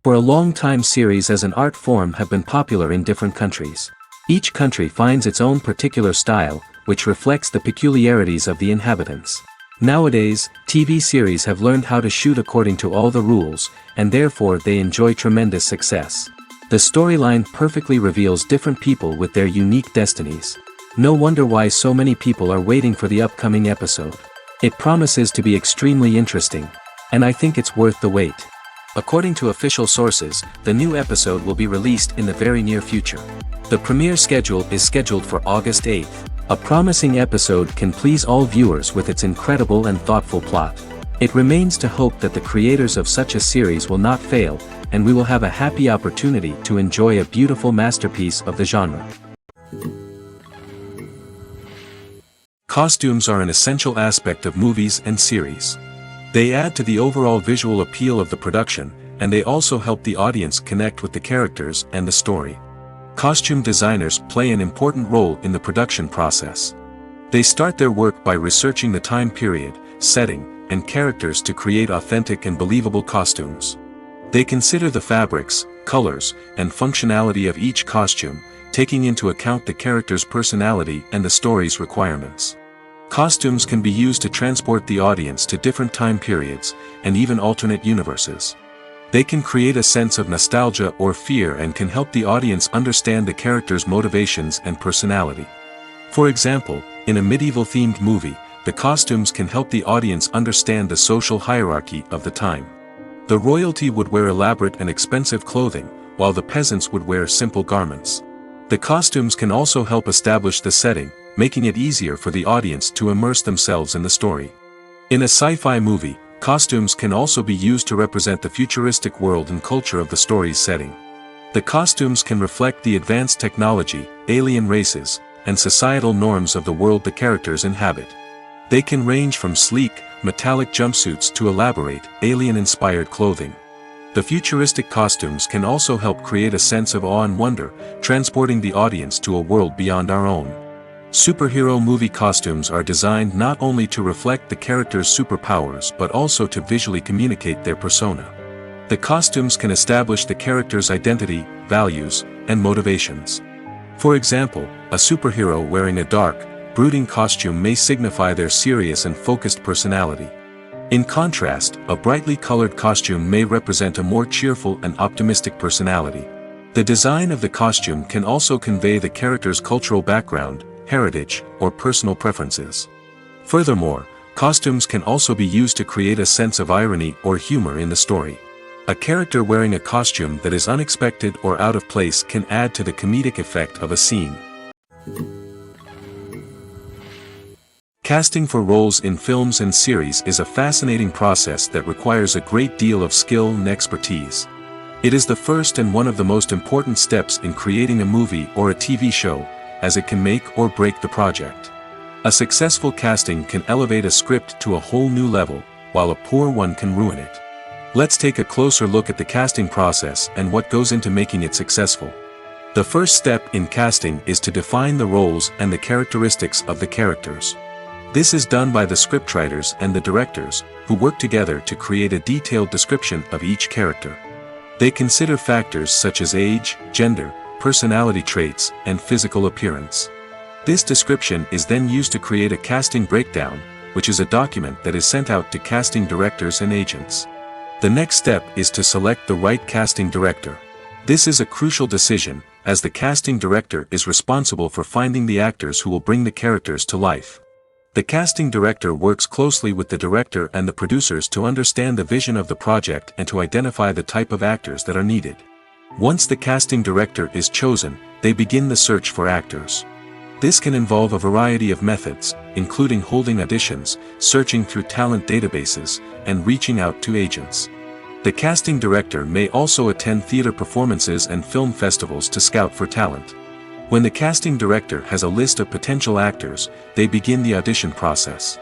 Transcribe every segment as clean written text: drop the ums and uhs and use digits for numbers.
For a long time series as an art form have been popular in different countries. Each country finds its own particular style, which reflects the peculiarities of the inhabitants. Nowadays, TV series have learned how to shoot according to all the rules, and therefore they enjoy tremendous success. The storyline perfectly reveals different people with their unique destinies. No wonder why so many people are waiting for the upcoming episode. It promises to be extremely interesting, and I think it's worth the wait. According to official sources, the new episode will be released in the very near future. The premiere schedule is scheduled for August 8th. A promising episode can please all viewers with its incredible and thoughtful plot. It remains to hope that the creators of such a series will not fail, and we will have a happy opportunity to enjoy a beautiful masterpiece of the genre. Costumes are an essential aspect of movies and series. They add to the overall visual appeal of the production, and they also help the audience connect with the characters and the story. Costume designers play an important role in the production process. They start their work by researching the time period, setting, and characters to create authentic and believable costumes. They consider the fabrics, colors, and functionality of each costume, taking into account the character's personality and the story's requirements. Costumes can be used to transport the audience to different time periods, and even alternate universes. They can create a sense of nostalgia or fear and can help the audience understand the character's motivations and personality. For example, in a medieval-themed movie, the costumes can help the audience understand the social hierarchy of the time. The royalty would wear elaborate and expensive clothing, while the peasants would wear simple garments. The costumes can also help establish the setting, making it easier for the audience to immerse themselves in the story. In a sci-fi movie, costumes can also be used to represent the futuristic world and culture of the story's setting. The costumes can reflect the advanced technology, alien races, and societal norms of the world the characters inhabit. They can range from sleek, metallic jumpsuits to elaborate, alien-inspired clothing. The futuristic costumes can also help create a sense of awe and wonder, transporting the audience to a world beyond our own. Superhero movie costumes are designed not only to reflect the character's superpowers but also to visually communicate their persona. The costumes can establish the character's identity, values, and motivations. For example, a superhero wearing a dark, brooding costume may signify their serious and focused personality. In contrast, a brightly colored costume may represent a more cheerful and optimistic personality. The design of the costume can also convey the character's cultural background, heritage, or personal preferences. Furthermore, costumes can also be used to create a sense of irony or humor in the story. A character wearing a costume that is unexpected or out of place can add to the comedic effect of a scene. Casting for roles in films and series is a fascinating process that requires a great deal of skill and expertise. It is the first and one of the most important steps in creating a movie or a TV show, as it can make or break the project. A successful casting can elevate a script to a whole new level, while a poor one can ruin it. Let's take a closer look at the casting process and what goes into making it successful. The first step in casting is to define the roles and the characteristics of the characters. This is done by the scriptwriters and the directors, who work together to create a detailed description of each character. They consider factors such as age, gender, personality traits, and physical appearance. This description is then used to create a casting breakdown, which is a document that is sent out to casting directors and agents. The next step is to select the right casting director. This is a crucial decision, as the casting director is responsible for finding the actors who will bring the characters to life. The casting director works closely with the director and the producers to understand the vision of the project and to identify the type of actors that are needed. Once the casting director is chosen, they begin the search for actors. This can involve a variety of methods, including holding auditions, searching through talent databases, and reaching out to agents. The casting director may also attend theater performances and film festivals to scout for talent. When the casting director has a list of potential actors, they begin the audition process.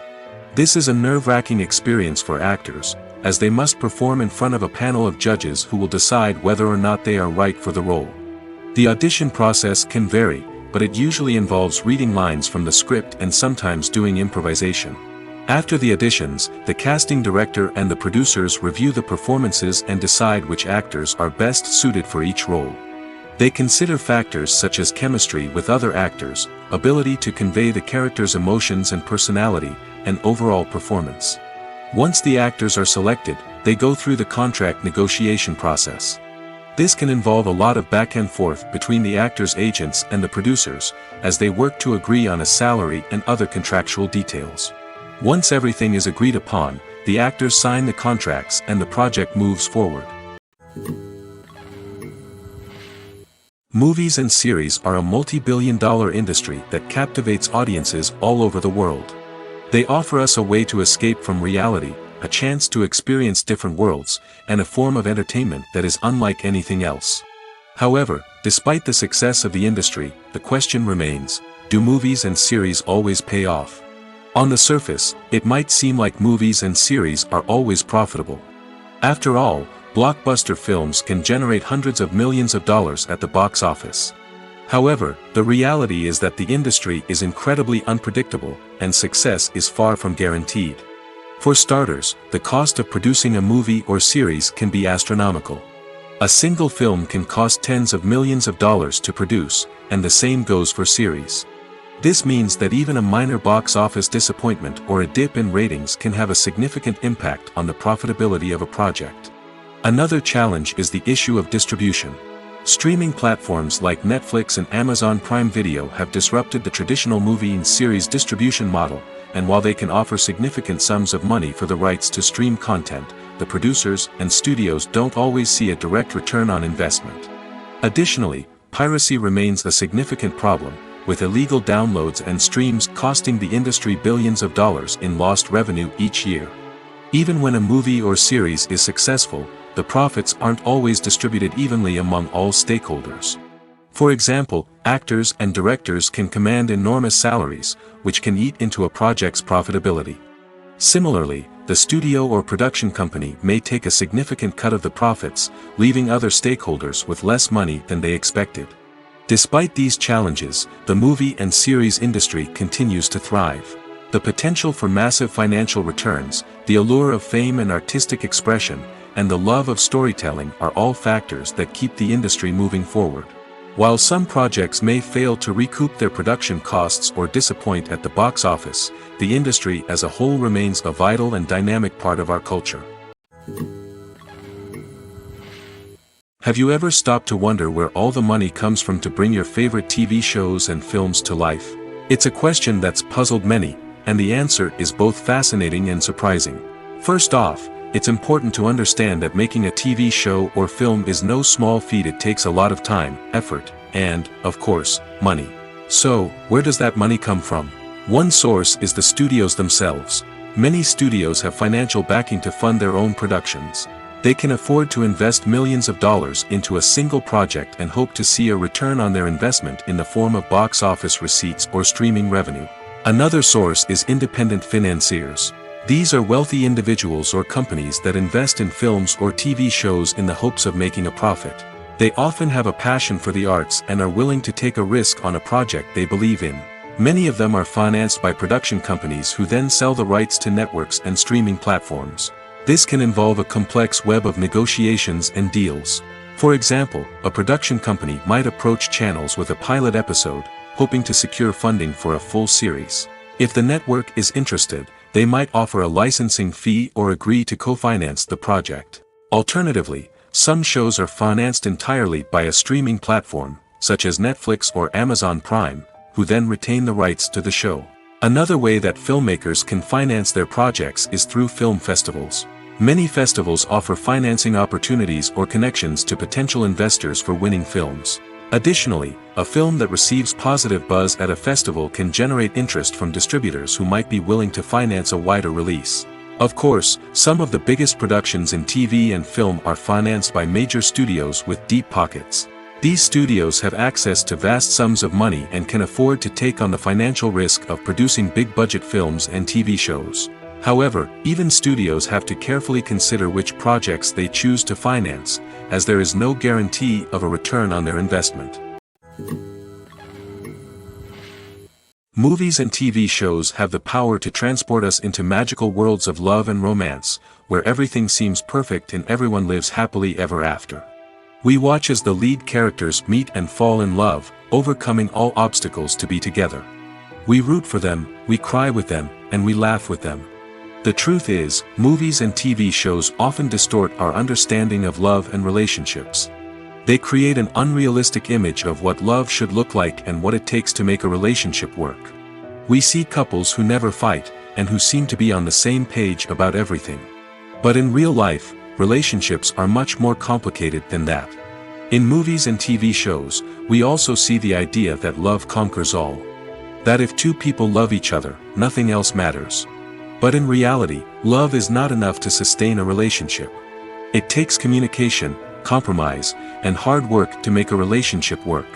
This is a nerve-wracking experience for actors, as they must perform in front of a panel of judges who will decide whether or not they are right for the role. The audition process can vary, but it usually involves reading lines from the script and sometimes doing improvisation. After the auditions, the casting director and the producers review the performances and decide which actors are best suited for each role. They consider factors such as chemistry with other actors, ability to convey the character's emotions and personality, and overall performance. Once the actors are selected, they go through the contract negotiation process. This can involve a lot of back and forth between the actors' agents and the producers, as they work to agree on a salary and other contractual details. Once everything is agreed upon, the actors sign the contracts and the project moves forward. Movies and series are a multi-billion-dollar industry that captivates audiences all over the world. They offer us a way to escape from reality, a chance to experience different worlds, and a form of entertainment that is unlike anything else. However, despite the success of the industry, the question remains, do movies and series always pay off? On the surface, it might seem like movies and series are always profitable. After all, blockbuster films can generate hundreds of millions of dollars at the box office. However, the reality is that the industry is incredibly unpredictable, and success is far from guaranteed. For starters, the cost of producing a movie or series can be astronomical. A single film can cost tens of millions of dollars to produce, and the same goes for series. This means that even a minor box office disappointment or a dip in ratings can have a significant impact on the profitability of a project. Another challenge is the issue of distribution. Streaming platforms like Netflix and Amazon Prime Video have disrupted the traditional movie and series distribution model, and while they can offer significant sums of money for the rights to stream content, the producers and studios don't always see a direct return on investment. Additionally, piracy remains a significant problem, with illegal downloads and streams costing the industry billions of dollars in lost revenue each year. Even when a movie or series is successful, the profits aren't always distributed evenly among all stakeholders. For example, actors and directors can command enormous salaries, which can eat into a project's profitability. Similarly, the studio or production company may take a significant cut of the profits, leaving other stakeholders with less money than they expected. Despite these challenges, the movie and series industry continues to thrive. The potential for massive financial returns, the allure of fame and artistic expression, and the love of storytelling are all factors that keep the industry moving forward. While some projects may fail to recoup their production costs or disappoint at the box office, the industry as a whole remains a vital and dynamic part of our culture. Have you ever stopped to wonder where all the money comes from to bring your favorite TV shows and films to life? It's a question that's puzzled many, and the answer is both fascinating and surprising. First off, it's important to understand that making a TV show or film is no small feat. It takes a lot of time, effort, and, of course, money. So, where does that money come from? One source is the studios themselves. Many studios have financial backing to fund their own productions. They can afford to invest millions of dollars into a single project and hope to see a return on their investment in the form of box office receipts or streaming revenue. Another source is independent financiers. These are wealthy individuals or companies that invest in films or TV shows in the hopes of making a profit. They often have a passion for the arts and are willing to take a risk on a project they believe in. Many of them are financed by production companies who then sell the rights to networks and streaming platforms. This can involve a complex web of negotiations and deals. For example, a production company might approach channels with a pilot episode, hoping to secure funding for a full series. If the network is interested, they might offer a licensing fee or agree to co-finance the project. Alternatively, some shows are financed entirely by a streaming platform, such as Netflix or Amazon Prime, who then retain the rights to the show. Another way that filmmakers can finance their projects is through film festivals. Many festivals offer financing opportunities or connections to potential investors for winning films. Additionally, a film that receives positive buzz at a festival can generate interest from distributors who might be willing to finance a wider release. Of course, some of the biggest productions in TV and film are financed by major studios with deep pockets. These studios have access to vast sums of money and can afford to take on the financial risk of producing big-budget films and TV shows. However, even studios have to carefully consider which projects they choose to finance, as there is no guarantee of a return on their investment. Movies and TV shows have the power to transport us into magical worlds of love and romance, where everything seems perfect and everyone lives happily ever after. We watch as the lead characters meet and fall in love, overcoming all obstacles to be together. We root for them, we cry with them, and we laugh with them. The truth is, movies and TV shows often distort our understanding of love and relationships. They create an unrealistic image of what love should look like and what it takes to make a relationship work. We see couples who never fight, and who seem to be on the same page about everything. But in real life, relationships are much more complicated than that. In movies and TV shows, we also see the idea that love conquers all. That if two people love each other, nothing else matters. But in reality, love is not enough to sustain a relationship. It takes communication, compromise, and hard work to make a relationship work.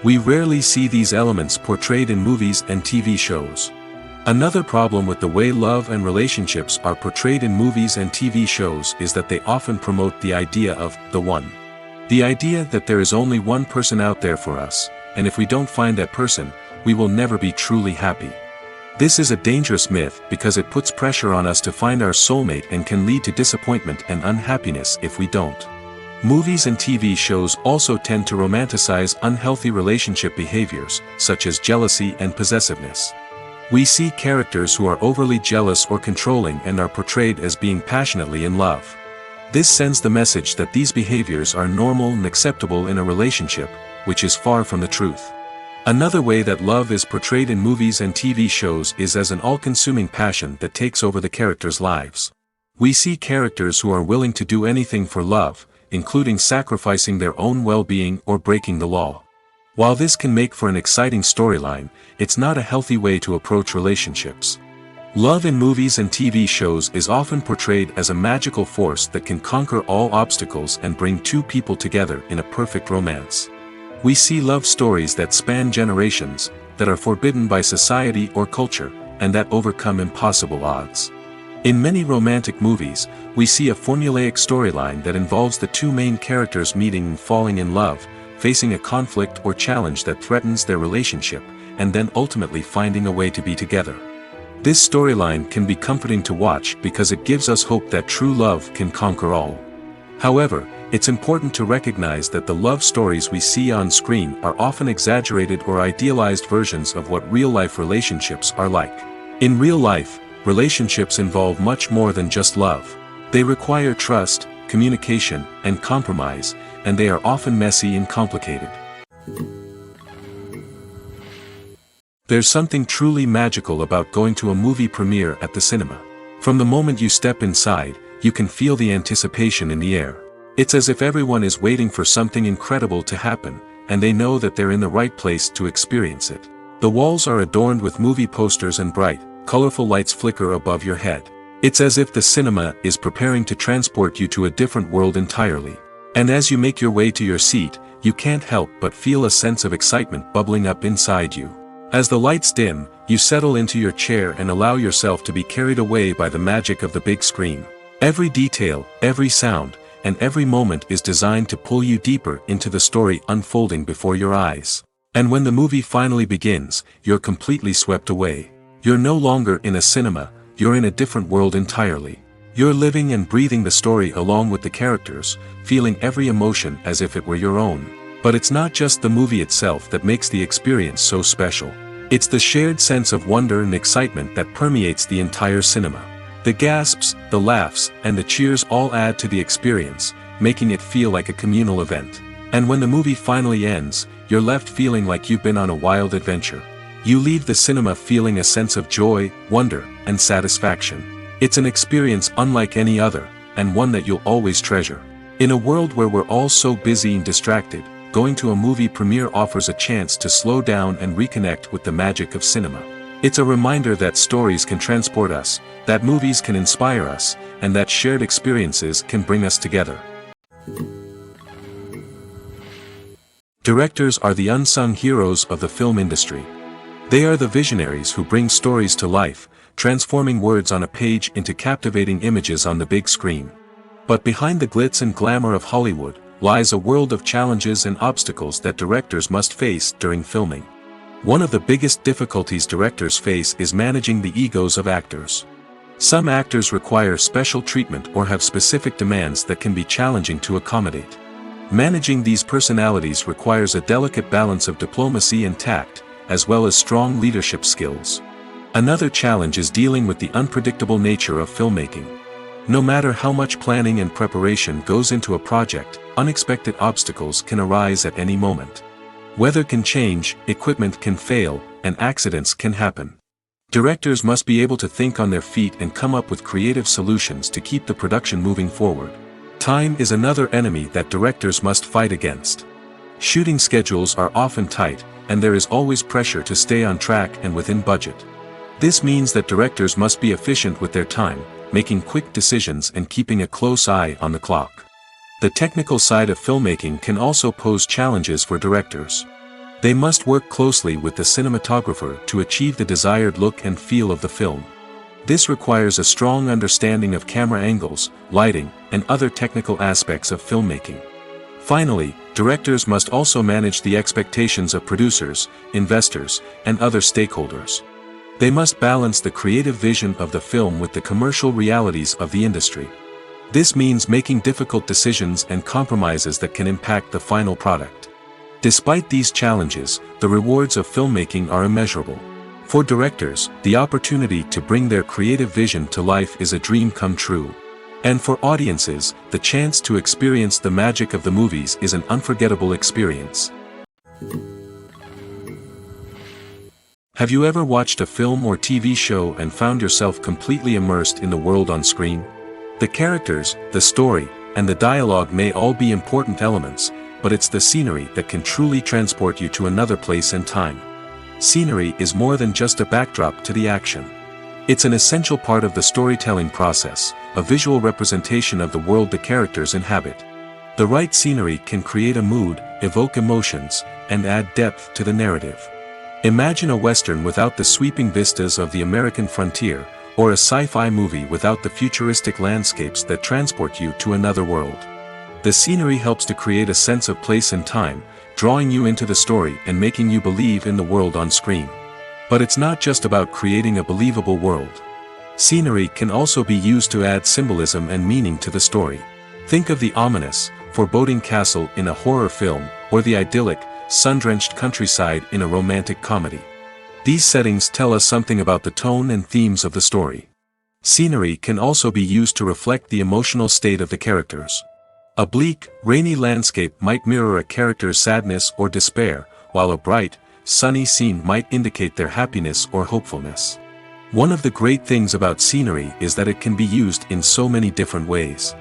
We rarely see these elements portrayed in movies and TV shows. Another problem with the way love and relationships are portrayed in movies and TV shows is that they often promote the idea of the one. The idea that there is only one person out there for us, and if we don't find that person, we will never be truly happy. This is a dangerous myth because it puts pressure on us to find our soulmate and can lead to disappointment and unhappiness if we don't. Movies and TV shows also tend to romanticize unhealthy relationship behaviors, such as jealousy and possessiveness. We see characters who are overly jealous or controlling and are portrayed as being passionately in love. This sends the message that these behaviors are normal and acceptable in a relationship, which is far from the truth. Another way that love is portrayed in movies and TV shows is as an all-consuming passion that takes over the characters' lives. We see characters who are willing to do anything for love, including sacrificing their own well-being or breaking the law. While this can make for an exciting storyline, it's not a healthy way to approach relationships. Love in movies and TV shows is often portrayed as a magical force that can conquer all obstacles and bring two people together in a perfect romance. We see love stories that span generations, that are forbidden by society or culture, and that overcome impossible odds. In many romantic movies, we see a formulaic storyline that involves the two main characters meeting and falling in love, facing a conflict or challenge that threatens their relationship, and then ultimately finding a way to be together. This storyline can be comforting to watch because it gives us hope that true love can conquer all. However, it's important to recognize that the love stories we see on screen are often exaggerated or idealized versions of what real-life relationships are like. In real life, relationships involve much more than just love. They require trust, communication, and compromise, and they are often messy and complicated. There's something truly magical about going to a movie premiere at the cinema. From the moment you step inside, you can feel the anticipation in the air. It's as if everyone is waiting for something incredible to happen, and they know that they're in the right place to experience it. The walls are adorned with movie posters and bright, colorful lights flicker above your head. It's as if the cinema is preparing to transport you to a different world entirely. And as you make your way to your seat, you can't help but feel a sense of excitement bubbling up inside you. As the lights dim, you settle into your chair and allow yourself to be carried away by the magic of the big screen. Every detail, every sound, and every moment is designed to pull you deeper into the story unfolding before your eyes. And when the movie finally begins, you're completely swept away. You're no longer in a cinema, you're in a different world entirely. You're living and breathing the story along with the characters, feeling every emotion as if it were your own. But it's not just the movie itself that makes the experience so special. It's the shared sense of wonder and excitement that permeates the entire cinema. The gasps, the laughs, and the cheers all add to the experience, making it feel like a communal event. And when the movie finally ends, you're left feeling like you've been on a wild adventure. You leave the cinema feeling a sense of joy, wonder, and satisfaction. It's an experience unlike any other, and one that you'll always treasure. In a world where we're all so busy and distracted, going to a movie premiere offers a chance to slow down and reconnect with the magic of cinema. It's a reminder that stories can transport us, that movies can inspire us, and that shared experiences can bring us together. Directors are the unsung heroes of the film industry. They are the visionaries who bring stories to life, transforming words on a page into captivating images on the big screen. But behind the glitz and glamour of Hollywood lies a world of challenges and obstacles that directors must face during filming. One of the biggest difficulties directors face is managing the egos of actors. Some actors require special treatment or have specific demands that can be challenging to accommodate. Managing these personalities requires a delicate balance of diplomacy and tact, as well as strong leadership skills. Another challenge is dealing with the unpredictable nature of filmmaking. No matter how much planning and preparation goes into a project, unexpected obstacles can arise at any moment. Weather can change, equipment can fail, and accidents can happen. Directors must be able to think on their feet and come up with creative solutions to keep the production moving forward. Time is another enemy that directors must fight against. Shooting schedules are often tight, and there is always pressure to stay on track and within budget. This means that directors must be efficient with their time, making quick decisions and keeping a close eye on the clock. The technical side of filmmaking can also pose challenges for directors. They must work closely with the cinematographer to achieve the desired look and feel of the film. This requires a strong understanding of camera angles, lighting, and other technical aspects of filmmaking. Finally, directors must also manage the expectations of producers, investors, and other stakeholders. They must balance the creative vision of the film with the commercial realities of the industry. This means making difficult decisions and compromises that can impact the final product. Despite these challenges, the rewards of filmmaking are immeasurable. For directors, the opportunity to bring their creative vision to life is a dream come true. And for audiences, the chance to experience the magic of the movies is an unforgettable experience. Have you ever watched a film or TV show and found yourself completely immersed in the world on screen? The characters, the story, and the dialogue may all be important elements, but it's the scenery that can truly transport you to another place and time. Scenery is more than just a backdrop to the action. It's an essential part of the storytelling process, a visual representation of the world the characters inhabit. The right scenery can create a mood, evoke emotions, and add depth to the narrative. Imagine a Western without the sweeping vistas of the American frontier, or a sci-fi movie without the futuristic landscapes that transport you to another world. The scenery helps to create a sense of place and time, drawing you into the story and making you believe in the world on screen. But it's not just about creating a believable world. Scenery can also be used to add symbolism and meaning to the story. Think of the ominous, foreboding castle in a horror film, or the idyllic, sun-drenched countryside in a romantic comedy. These settings tell us something about the tone and themes of the story. Scenery can also be used to reflect the emotional state of the characters. A bleak, rainy landscape might mirror a character's sadness or despair, while a bright, sunny scene might indicate their happiness or hopefulness. One of the great things about scenery is that it can be used in so many different ways.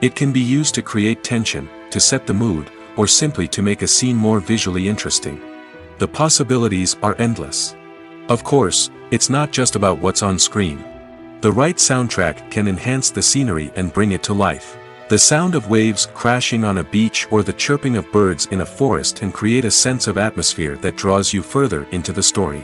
It can be used to create tension, to set the mood, or simply to make a scene more visually interesting. The possibilities are endless. Of course, it's not just about what's on screen. The right soundtrack can enhance the scenery and bring it to life. The sound of waves crashing on a beach or the chirping of birds in a forest can create a sense of atmosphere that draws you further into the story.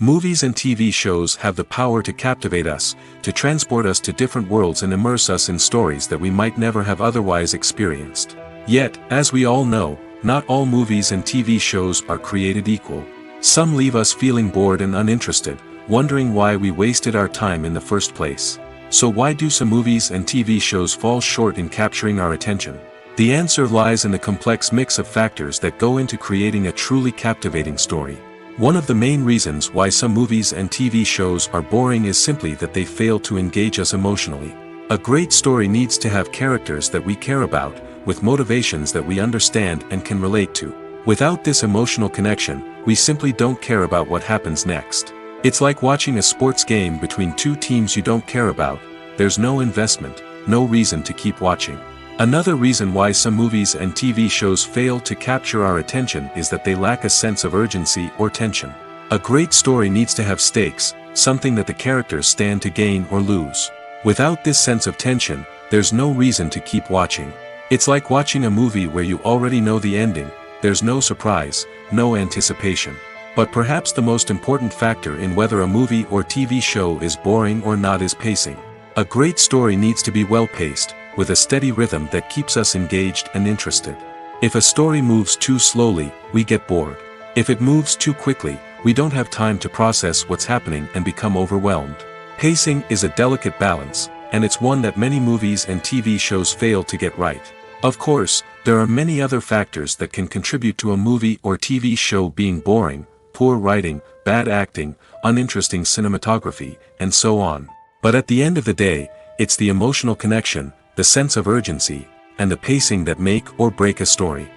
Movies and TV shows have the power to captivate us, to transport us to different worlds and immerse us in stories that we might never have otherwise experienced. Yet, as we all know, not all movies and TV shows are created equal. Some leave us feeling bored and uninterested, wondering why we wasted our time in the first place. So why do some movies and TV shows fall short in capturing our attention? The answer lies in the complex mix of factors that go into creating a truly captivating story. One of the main reasons why some movies and TV shows are boring is simply that they fail to engage us emotionally. A great story needs to have characters that we care about, with motivations that we understand and can relate to. Without this emotional connection, we simply don't care about what happens next. It's like watching a sports game between two teams you don't care about. There's no investment, no reason to keep watching. Another reason why some movies and TV shows fail to capture our attention is that they lack a sense of urgency or tension. A great story needs to have stakes, something that the characters stand to gain or lose. Without this sense of tension, there's no reason to keep watching. It's like watching a movie where you already know the ending. There's no surprise, no anticipation. But perhaps the most important factor in whether a movie or TV show is boring or not is pacing. A great story needs to be well paced, with a steady rhythm that keeps us engaged and interested. If a story moves too slowly, we get bored. If it moves too quickly, we don't have time to process what's happening and become overwhelmed. Pacing is a delicate balance, and it's one that many movies and TV shows fail to get right. Of course, there are many other factors that can contribute to a movie or TV show being boring: poor writing, bad acting, uninteresting cinematography, and so on. But at the end of the day, it's the emotional connection, the sense of urgency, and the pacing that make or break a story.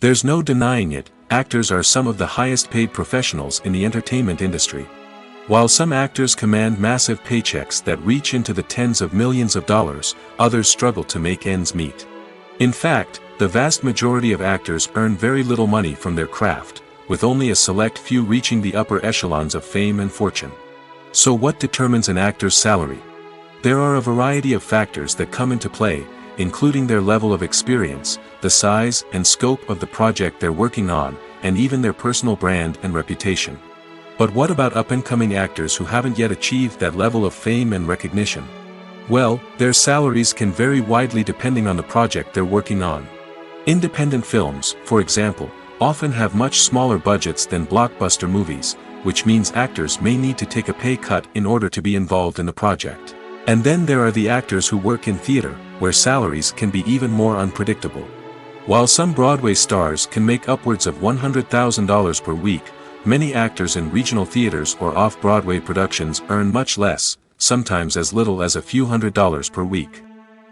There's no denying it, actors are some of the highest paid professionals in the entertainment industry. While some actors command massive paychecks that reach into the tens of millions of dollars, others struggle to make ends meet. In fact, the vast majority of actors earn very little money from their craft, with only a select few reaching the upper echelons of fame and fortune. So what determines an actor's salary? There are a variety of factors that come into play, including their level of experience, the size and scope of the project they're working on, and even their personal brand and reputation. But what about up-and-coming actors who haven't yet achieved that level of fame and recognition? Well, their salaries can vary widely depending on the project they're working on. Independent films, for example, often have much smaller budgets than blockbuster movies, which means actors may need to take a pay cut in order to be involved in the project. And then there are the actors who work in theater, where salaries can be even more unpredictable. While some Broadway stars can make upwards of $100,000 per week, many actors in regional theaters or off-Broadway productions earn much less, sometimes as little as a few $100s per week.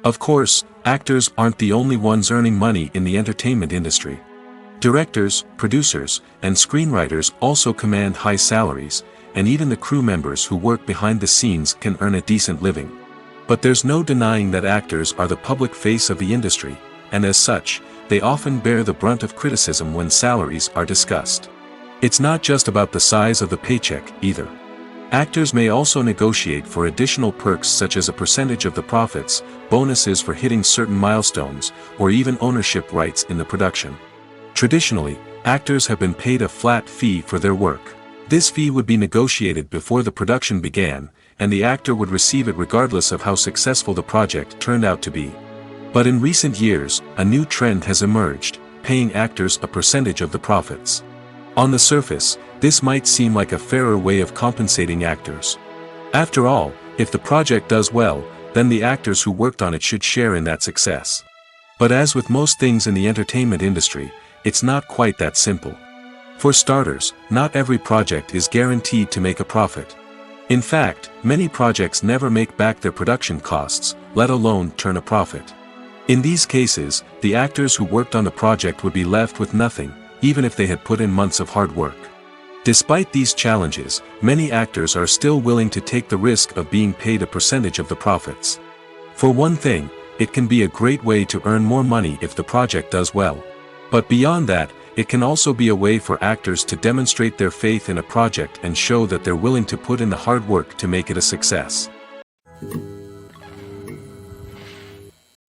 Of course, actors aren't the only ones earning money in the entertainment industry. Directors, producers, and screenwriters also command high salaries, and even the crew members who work behind the scenes can earn a decent living. But there's no denying that actors are the public face of the industry, and as such, they often bear the brunt of criticism when salaries are discussed. It's not just about the size of the paycheck, either. Actors may also negotiate for additional perks such as a percentage of the profits, bonuses for hitting certain milestones, or even ownership rights in the production. Traditionally, actors have been paid a flat fee for their work. This fee would be negotiated before the production began, and the actor would receive it regardless of how successful the project turned out to be. But in recent years, a new trend has emerged, paying actors a percentage of the profits. On the surface, this might seem like a fairer way of compensating actors. After all, if the project does well, then the actors who worked on it should share in that success. But as with most things in the entertainment industry, it's not quite that simple. For starters, not every project is guaranteed to make a profit. In fact, many projects never make back their production costs, let alone turn a profit. In these cases, the actors who worked on the project would be left with nothing, even if they had put in months of hard work. Despite these challenges, many actors are still willing to take the risk of being paid a percentage of the profits. For one thing, it can be a great way to earn more money if the project does well. But beyond that, it can also be a way for actors to demonstrate their faith in a project and show that they're willing to put in the hard work to make it a success.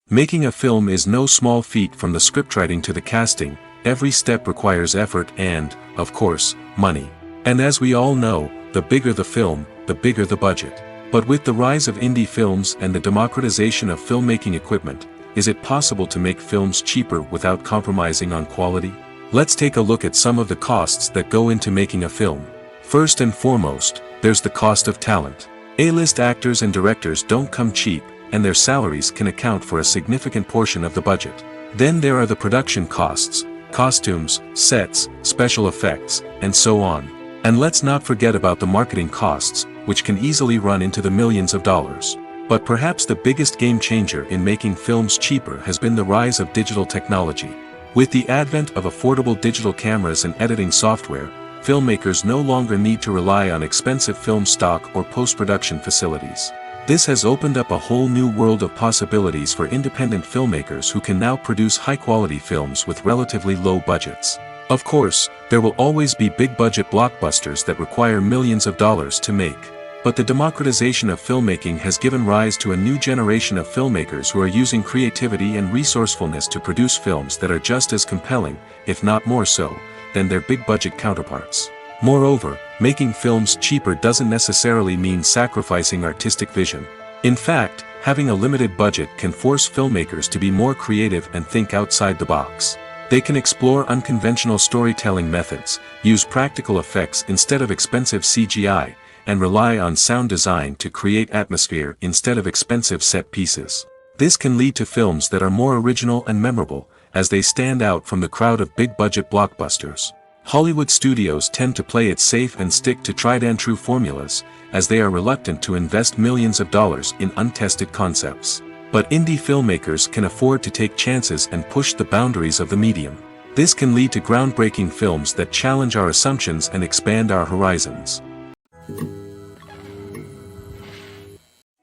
Making a film is no small feat. From the scriptwriting to the casting, every step requires effort and, of course, money. And as we all know, the bigger the film, the bigger the budget. But with the rise of indie films and the democratization of filmmaking equipment, is it possible to make films cheaper without compromising on quality? Let's take a look at some of the costs that go into making a film. First and foremost, there's the cost of talent. A-list actors and directors don't come cheap, and their salaries can account for a significant portion of the budget. Then there are the production costs, costumes, sets, special effects, and so on. And let's not forget about the marketing costs, which can easily run into the millions of dollars. But perhaps the biggest game changer in making films cheaper has been the rise of digital technology. With the advent of affordable digital cameras and editing software, filmmakers no longer need to rely on expensive film stock or post-production facilities. This has opened up a whole new world of possibilities for independent filmmakers who can now produce high-quality films with relatively low budgets. Of course, there will always be big-budget blockbusters that require millions of dollars to make. But the democratization of filmmaking has given rise to a new generation of filmmakers who are using creativity and resourcefulness to produce films that are just as compelling, if not more so, than their big-budget counterparts. Moreover, making films cheaper doesn't necessarily mean sacrificing artistic vision. In fact, having a limited budget can force filmmakers to be more creative and think outside the box. They can explore unconventional storytelling methods, use practical effects instead of expensive CGI, and rely on sound design to create atmosphere instead of expensive set pieces. This can lead to films that are more original and memorable, as they stand out from the crowd of big-budget blockbusters. Hollywood studios tend to play it safe and stick to tried-and-true formulas, as they are reluctant to invest millions of dollars in untested concepts. But indie filmmakers can afford to take chances and push the boundaries of the medium. This can lead to groundbreaking films that challenge our assumptions and expand our horizons.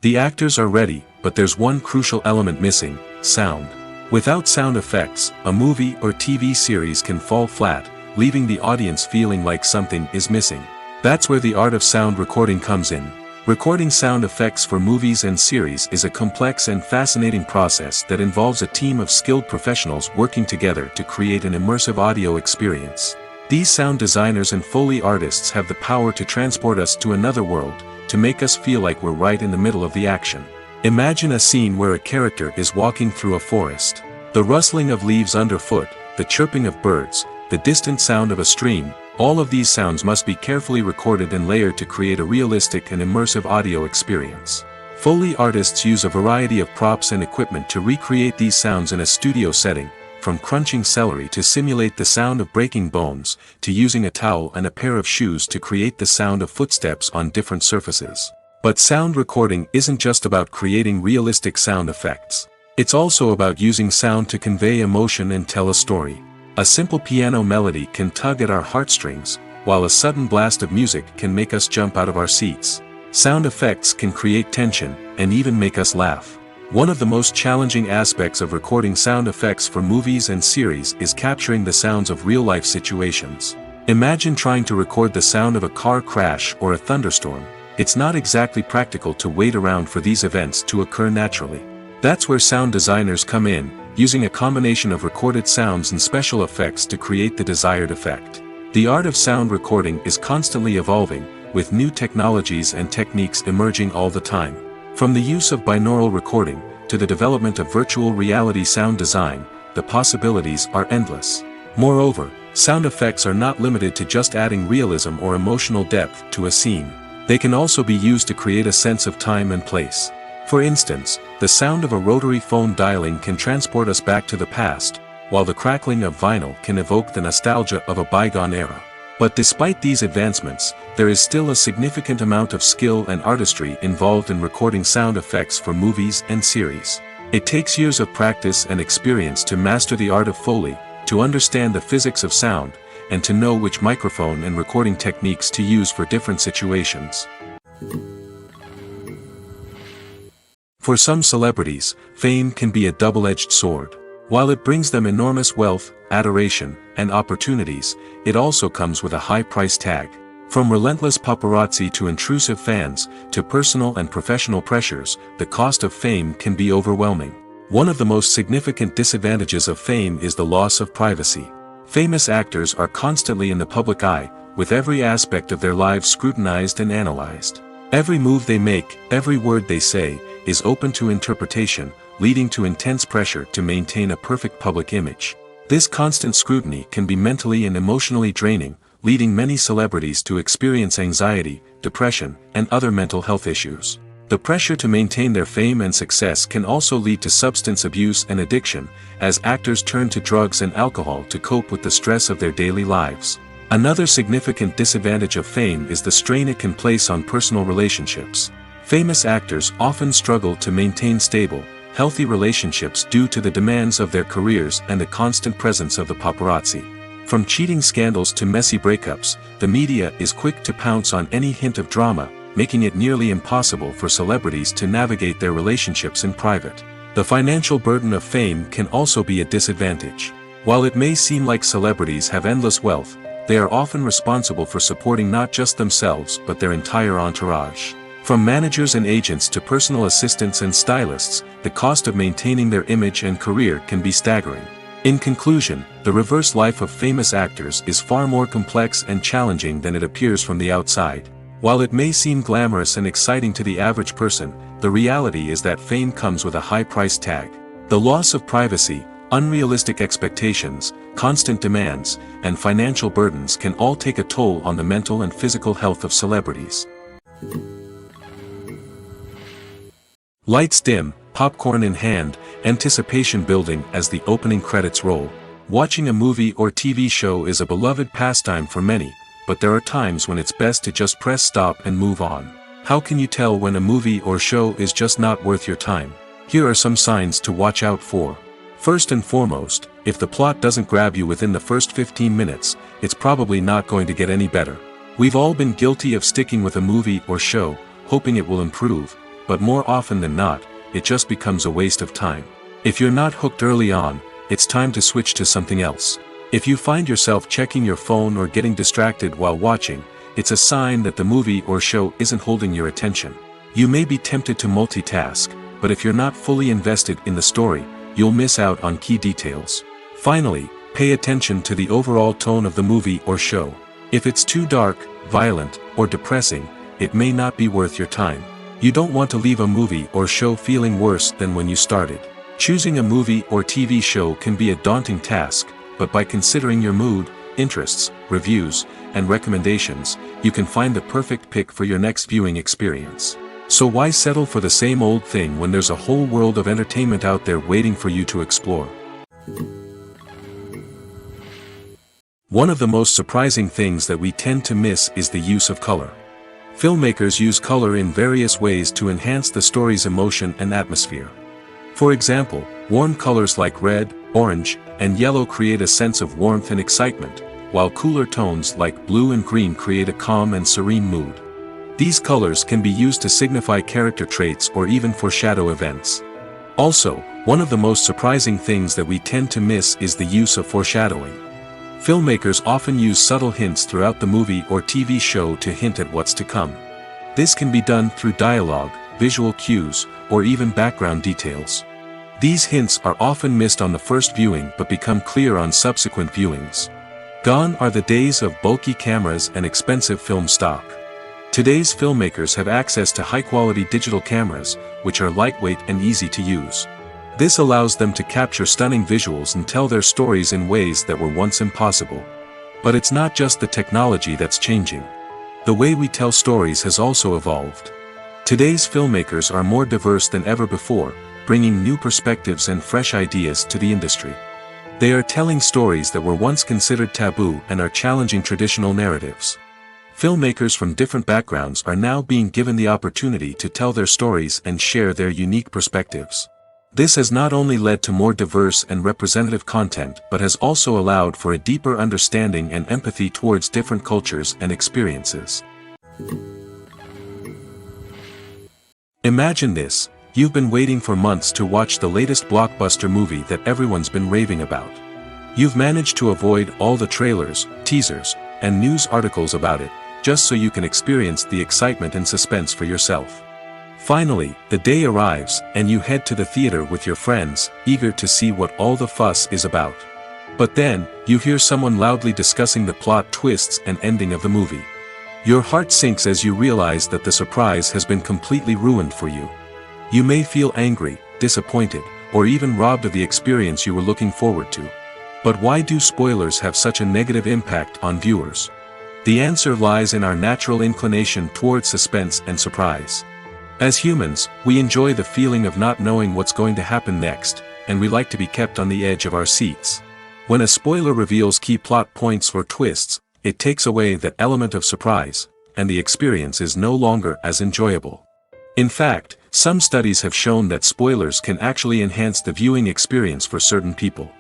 The actors are ready, but there's one crucial element missing: sound. Without sound effects, a movie or TV series can fall flat, leaving the audience feeling like something is missing. That's where the art of sound recording comes in. Recording sound effects for movies and series is a complex and fascinating process that involves a team of skilled professionals working together to create an immersive audio experience. These sound designers and Foley artists have the power to transport us to another world, to make us feel like we're right in the middle of the action. Imagine a scene where a character is walking through a forest. The rustling of leaves underfoot, the chirping of birds, the distant sound of a stream, all of these sounds must be carefully recorded and layered to create a realistic and immersive audio experience. Foley artists use a variety of props and equipment to recreate these sounds in a studio setting, from crunching celery to simulate the sound of breaking bones, to using a towel and a pair of shoes to create the sound of footsteps on different surfaces. But sound recording isn't just about creating realistic sound effects. It's also about using sound to convey emotion and tell a story. A simple piano melody can tug at our heartstrings, while a sudden blast of music can make us jump out of our seats. Sound effects can create tension, and even make us laugh. One of the most challenging aspects of recording sound effects for movies and series is capturing the sounds of real-life situations. Imagine trying to record the sound of a car crash or a thunderstorm. It's not exactly practical to wait around for these events to occur naturally. That's where sound designers come in, using a combination of recorded sounds and special effects to create the desired effect. The art of sound recording is constantly evolving, with new technologies and techniques emerging all the time. From the use of binaural recording, to the development of virtual reality sound design, the possibilities are endless. Moreover, sound effects are not limited to just adding realism or emotional depth to a scene. They can also be used to create a sense of time and place. For instance, the sound of a rotary phone dialing can transport us back to the past, while the crackling of vinyl can evoke the nostalgia of a bygone era. But despite these advancements, there is still a significant amount of skill and artistry involved in recording sound effects for movies and series. It takes years of practice and experience to master the art of Foley, to understand the physics of sound, and to know which microphone and recording techniques to use for different situations. For some celebrities, fame can be a double-edged sword. While it brings them enormous wealth, adoration, and opportunities, it also comes with a high price tag. From relentless paparazzi to intrusive fans, to personal and professional pressures, the cost of fame can be overwhelming. One of the most significant disadvantages of fame is the loss of privacy. Famous actors are constantly in the public eye, with every aspect of their lives scrutinized and analyzed. Every move they make, every word they say, is open to interpretation, leading to intense pressure to maintain a perfect public image. This constant scrutiny can be mentally and emotionally draining, leading many celebrities to experience anxiety, depression, and other mental health issues. The pressure to maintain their fame and success can also lead to substance abuse and addiction, as actors turn to drugs and alcohol to cope with the stress of their daily lives. Another significant disadvantage of fame is the strain it can place on personal relationships. Famous actors often struggle to maintain stable, healthy relationships due to the demands of their careers and the constant presence of the paparazzi. From cheating scandals to messy breakups, the media is quick to pounce on any hint of drama, making it nearly impossible for celebrities to navigate their relationships in private. The financial burden of fame can also be a disadvantage. While it may seem like celebrities have endless wealth, they are often responsible for supporting not just themselves but their entire entourage. From managers and agents to personal assistants and stylists, the cost of maintaining their image and career can be staggering. In conclusion, the reverse life of famous actors is far more complex and challenging than it appears from the outside. While it may seem glamorous and exciting to the average person, the reality is that fame comes with a high price tag. The loss of privacy, unrealistic expectations, constant demands, and financial burdens can all take a toll on the mental and physical health of celebrities. Lights dim, popcorn in hand, anticipation building as the opening credits roll. Watching a movie or TV show is a beloved pastime for many, but there are times when it's best to just press stop and move on. How can you tell when a movie or show is just not worth your time? Here are some signs to watch out for. First and foremost, if the plot doesn't grab you within the first 15 minutes, it's probably not going to get any better. We've all been guilty of sticking with a movie or show, hoping it will improve, but more often than not, it just becomes a waste of time. If you're not hooked early on, it's time to switch to something else. If you find yourself checking your phone or getting distracted while watching, it's a sign that the movie or show isn't holding your attention. You may be tempted to multitask, but if you're not fully invested in the story, you'll miss out on key details. Finally, pay attention to the overall tone of the movie or show. If it's too dark, violent, or depressing, it may not be worth your time. You don't want to leave a movie or show feeling worse than when you started. Choosing a movie or TV show can be a daunting task, but by considering your mood, interests, reviews, and recommendations, you can find the perfect pick for your next viewing experience. So why settle for the same old thing when there's a whole world of entertainment out there waiting for you to explore? One of the most surprising things that we tend to miss is the use of color. Filmmakers use color in various ways to enhance the story's emotion and atmosphere. For example, warm colors like red, orange, and yellow create a sense of warmth and excitement, while cooler tones like blue and green create a calm and serene mood. These colors can be used to signify character traits or even foreshadow events. Also, one of the most surprising things that we tend to miss is the use of foreshadowing. Filmmakers often use subtle hints throughout the movie or TV show to hint at what's to come. This can be done through dialogue, visual cues, or even background details. These hints are often missed on the first viewing but become clear on subsequent viewings. Gone are the days of bulky cameras and expensive film stock. Today's filmmakers have access to high-quality digital cameras, which are lightweight and easy to use. This allows them to capture stunning visuals and tell their stories in ways that were once impossible. But it's not just the technology that's changing. The way we tell stories has also evolved. Today's filmmakers are more diverse than ever before, bringing new perspectives and fresh ideas to the industry. They are telling stories that were once considered taboo and are challenging traditional narratives. Filmmakers from different backgrounds are now being given the opportunity to tell their stories and share their unique perspectives. This has not only led to more diverse and representative content but has also allowed for a deeper understanding and empathy towards different cultures and experiences. Imagine this, you've been waiting for months to watch the latest blockbuster movie that everyone's been raving about. You've managed to avoid all the trailers, teasers, and news articles about it, just so you can experience the excitement and suspense for yourself. Finally, the day arrives, and you head to the theater with your friends, eager to see what all the fuss is about. But then, you hear someone loudly discussing the plot twists and ending of the movie. Your heart sinks as you realize that the surprise has been completely ruined for you. You may feel angry, disappointed, or even robbed of the experience you were looking forward to. But why do spoilers have such a negative impact on viewers? The answer lies in our natural inclination toward suspense and surprise. As humans, we enjoy the feeling of not knowing what's going to happen next, and we like to be kept on the edge of our seats. When a spoiler reveals key plot points or twists, it takes away that element of surprise, and the experience is no longer as enjoyable. In fact, some studies have shown that spoilers can actually enhance the viewing experience for certain people.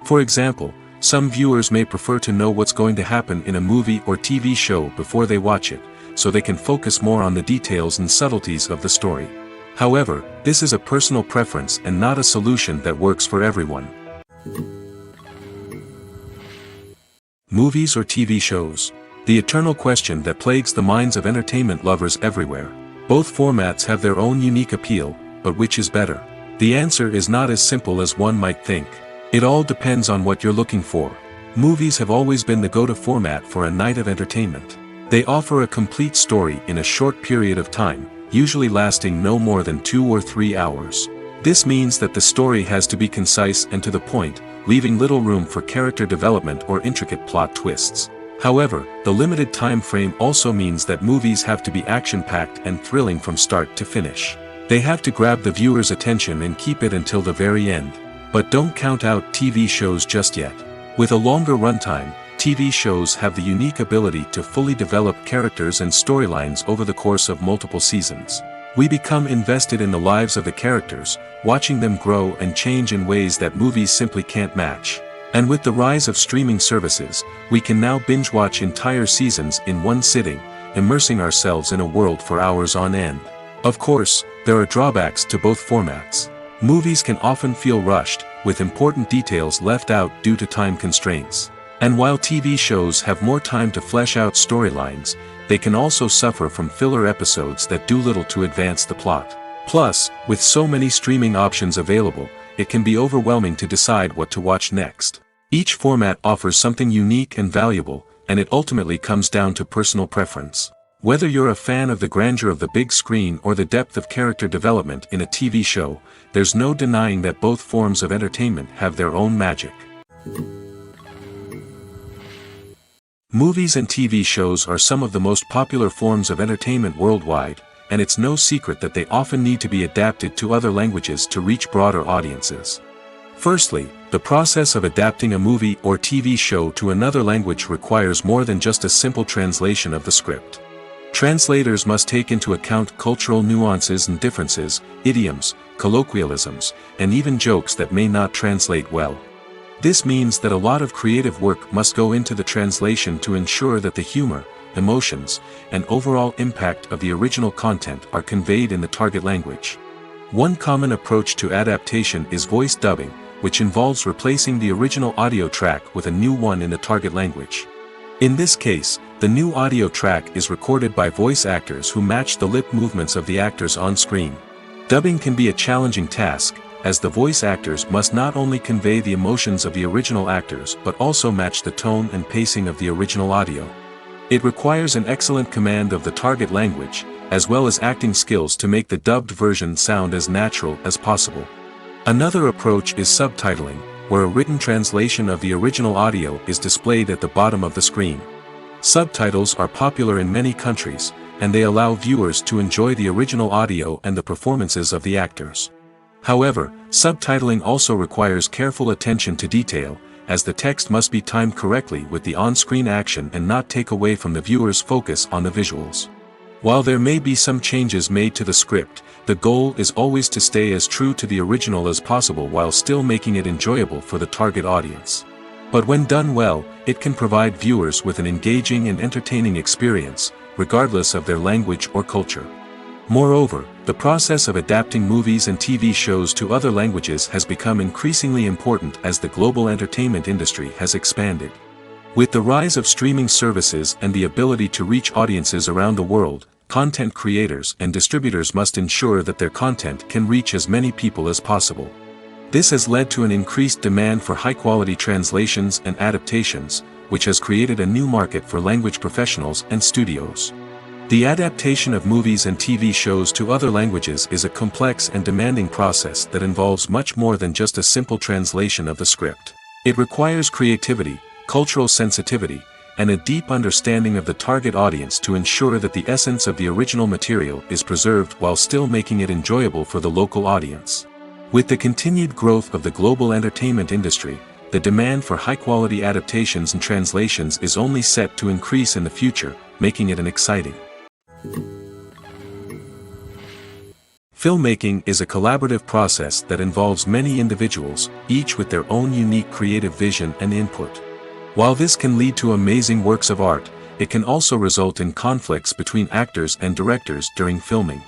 For example, some viewers may prefer to know what's going to happen in a movie or TV show before they watch it, so they can focus more on the details and subtleties of the story. However, this is a personal preference and not a solution that works for everyone. Movies or TV shows? The eternal question that plagues the minds of entertainment lovers everywhere. Both formats have their own unique appeal, but which is better? The answer is not as simple as one might think. It all depends on what you're looking for. Movies have always been the go-to format for a night of entertainment. They offer a complete story in a short period of time, usually lasting no more than 2 or 3 hours. This means that the story has to be concise and to the point, leaving little room for character development or intricate plot twists. However, the limited time frame also means that movies have to be action-packed and thrilling from start to finish. They have to grab the viewer's attention and keep it until the very end. But don't count out TV shows just yet. With a longer runtime, TV shows have the unique ability to fully develop characters and storylines over the course of multiple seasons. We become invested in the lives of the characters, watching them grow and change in ways that movies simply can't match. And with the rise of streaming services, we can now binge-watch entire seasons in one sitting, immersing ourselves in a world for hours on end. Of course, there are drawbacks to both formats. Movies can often feel rushed, with important details left out due to time constraints. And while TV shows have more time to flesh out storylines, they can also suffer from filler episodes that do little to advance the plot. Plus, with so many streaming options available, it can be overwhelming to decide what to watch next. Each format offers something unique and valuable, and it ultimately comes down to personal preference. Whether you're a fan of the grandeur of the big screen or the depth of character development in a TV show, there's no denying that both forms of entertainment have their own magic. Movies and TV shows are some of the most popular forms of entertainment worldwide, and it's no secret that they often need to be adapted to other languages to reach broader audiences. Firstly, the process of adapting a movie or TV show to another language requires more than just a simple translation of the script. Translators must take into account cultural nuances and differences, idioms, colloquialisms, and even jokes that may not translate well. This means that a lot of creative work must go into the translation to ensure that the humor, emotions, and overall impact of the original content are conveyed in the target language. One common approach to adaptation is voice dubbing, which involves replacing the original audio track with a new one in the target language. In this case, the new audio track is recorded by voice actors who match the lip movements of the actors on screen. Dubbing can be a challenging task, as the voice actors must not only convey the emotions of the original actors but also match the tone and pacing of the original audio. It requires an excellent command of the target language, as well as acting skills to make the dubbed version sound as natural as possible. Another approach is subtitling, where a written translation of the original audio is displayed at the bottom of the screen. Subtitles are popular in many countries, and they allow viewers to enjoy the original audio and the performances of the actors. However, subtitling also requires careful attention to detail, as the text must be timed correctly with the on-screen action and not take away from the viewer's focus on the visuals. While there may be some changes made to the script, the goal is always to stay as true to the original as possible while still making it enjoyable for the target audience. But when done well, it can provide viewers with an engaging and entertaining experience, regardless of their language or culture. Moreover, the process of adapting movies and TV shows to other languages has become increasingly important as the global entertainment industry has expanded. With the rise of streaming services and the ability to reach audiences around the world, content creators and distributors must ensure that their content can reach as many people as possible. This has led to an increased demand for high-quality translations and adaptations, which has created a new market for language professionals and studios. The adaptation of movies and TV shows to other languages is a complex and demanding process that involves much more than just a simple translation of the script. It requires creativity, cultural sensitivity, and a deep understanding of the target audience to ensure that the essence of the original material is preserved while still making it enjoyable for the local audience. With the continued growth of the global entertainment industry, the demand for high-quality adaptations and translations is only set to increase in the future, making it an exciting. Filmmaking is a collaborative process that involves many individuals, each with their own unique creative vision and input. While this can lead to amazing works of art, it can also result in conflicts between actors and directors during filming.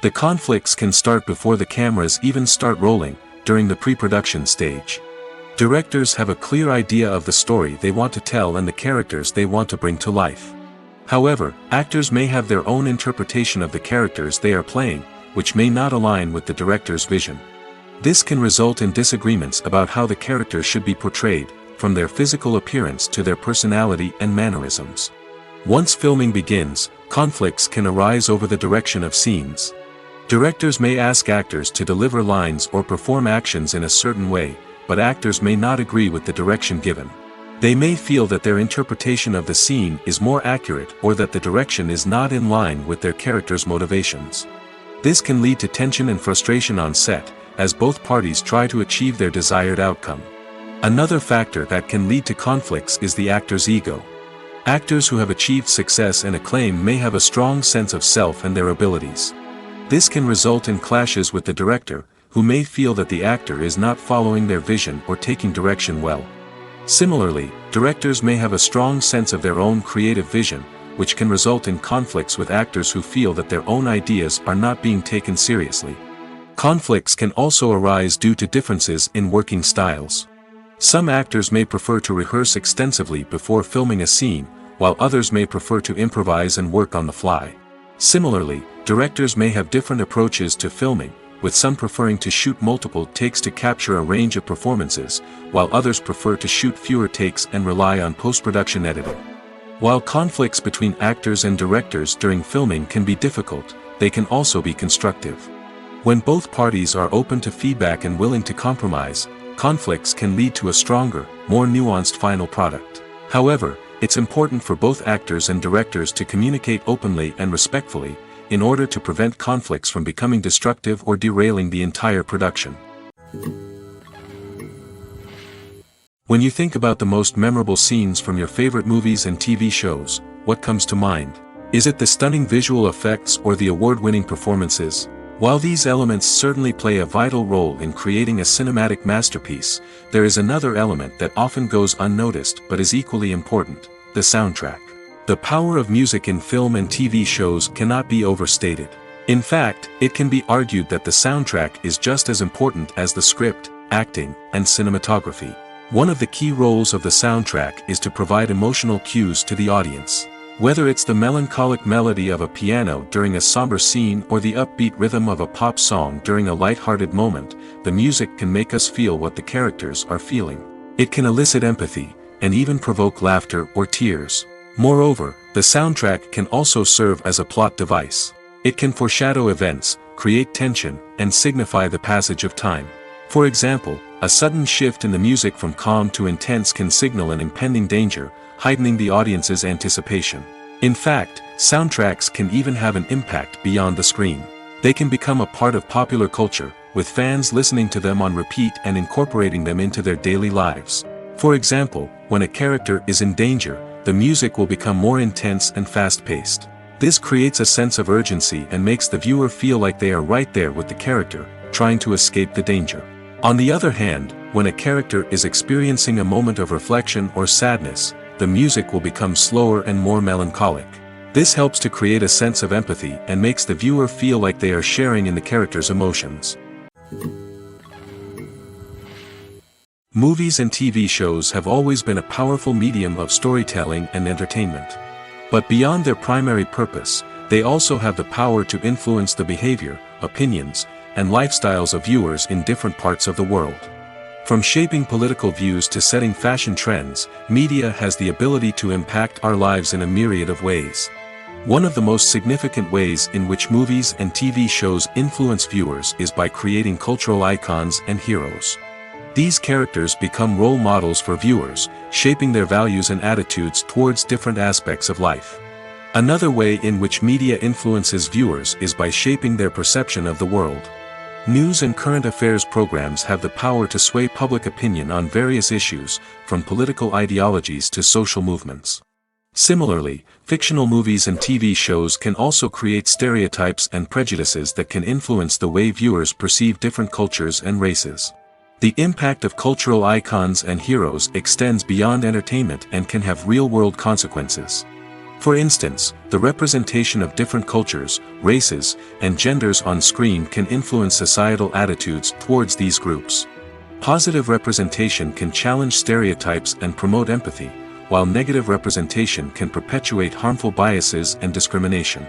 The conflicts can start before the cameras even start rolling, during the pre-production stage. Directors have a clear idea of the story they want to tell and the characters they want to bring to life. However, actors may have their own interpretation of the characters they are playing, which may not align with the director's vision. This can result in disagreements about how the characters should be portrayed, from their physical appearance to their personality and mannerisms. Once filming begins, conflicts can arise over the direction of scenes. Directors may ask actors to deliver lines or perform actions in a certain way, but actors may not agree with the direction given. They may feel that their interpretation of the scene is more accurate or that the direction is not in line with their character's motivations. This can lead to tension and frustration on set, as both parties try to achieve their desired outcome. Another factor that can lead to conflicts is the actor's ego. Actors who have achieved success and acclaim may have a strong sense of self and their abilities. This can result in clashes with the director, who may feel that the actor is not following their vision or taking direction well. Similarly, directors may have a strong sense of their own creative vision, which can result in conflicts with actors who feel that their own ideas are not being taken seriously. Conflicts can also arise due to differences in working styles. Some actors may prefer to rehearse extensively before filming a scene, while others may prefer to improvise and work on the fly. Similarly, directors may have different approaches to filming, with some preferring to shoot multiple takes to capture a range of performances, while others prefer to shoot fewer takes and rely on post-production editing. While conflicts between actors and directors during filming can be difficult, they can also be constructive. When both parties are open to feedback and willing to compromise, conflicts can lead to a stronger, more nuanced final product. However, it's important for both actors and directors to communicate openly and respectfully, in order to prevent conflicts from becoming destructive or derailing the entire production. When you think about the most memorable scenes from your favorite movies and TV shows, what comes to mind? Is it the stunning visual effects or the award-winning performances? While these elements certainly play a vital role in creating a cinematic masterpiece, there is another element that often goes unnoticed but is equally important: the soundtrack. The power of music in film and TV shows cannot be overstated. In fact, it can be argued that the soundtrack is just as important as the script, acting, and cinematography. One of the key roles of the soundtrack is to provide emotional cues to the audience. Whether it's the melancholic melody of a piano during a somber scene or the upbeat rhythm of a pop song during a light-hearted moment, the music can make us feel what the characters are feeling. It can elicit empathy, and even provoke laughter or tears. Moreover, the soundtrack can also serve as a plot device. It can foreshadow events, create tension, and signify the passage of time. For example, a sudden shift in the music from calm to intense can signal an impending danger, heightening the audience's anticipation. In fact, soundtracks can even have an impact beyond the screen. They can become a part of popular culture, with fans listening to them on repeat and incorporating them into their daily lives. For example, when a character is in danger, the music will become more intense and fast-paced. This creates a sense of urgency and makes the viewer feel like they are right there with the character, trying to escape the danger. On the other hand, when a character is experiencing a moment of reflection or sadness, the music will become slower and more melancholic. This helps to create a sense of empathy and makes the viewer feel like they are sharing in the character's emotions. Movies and TV shows have always been a powerful medium of storytelling and entertainment. But beyond their primary purpose, they also have the power to influence the behavior, opinions, and lifestyles of viewers in different parts of the world. From shaping political views to setting fashion trends, media has the ability to impact our lives in a myriad of ways. One of the most significant ways in which movies and TV shows influence viewers is by creating cultural icons and heroes. These characters become role models for viewers, shaping their values and attitudes towards different aspects of life. Another way in which media influences viewers is by shaping their perception of the world. News and current affairs programs have the power to sway public opinion on various issues, from political ideologies to social movements. Similarly, fictional movies and TV shows can also create stereotypes and prejudices that can influence the way viewers perceive different cultures and races. The impact of cultural icons and heroes extends beyond entertainment and can have real-world consequences. For instance, the representation of different cultures, races, and genders on screen can influence societal attitudes towards these groups. Positive representation can challenge stereotypes and promote empathy, while negative representation can perpetuate harmful biases and discrimination.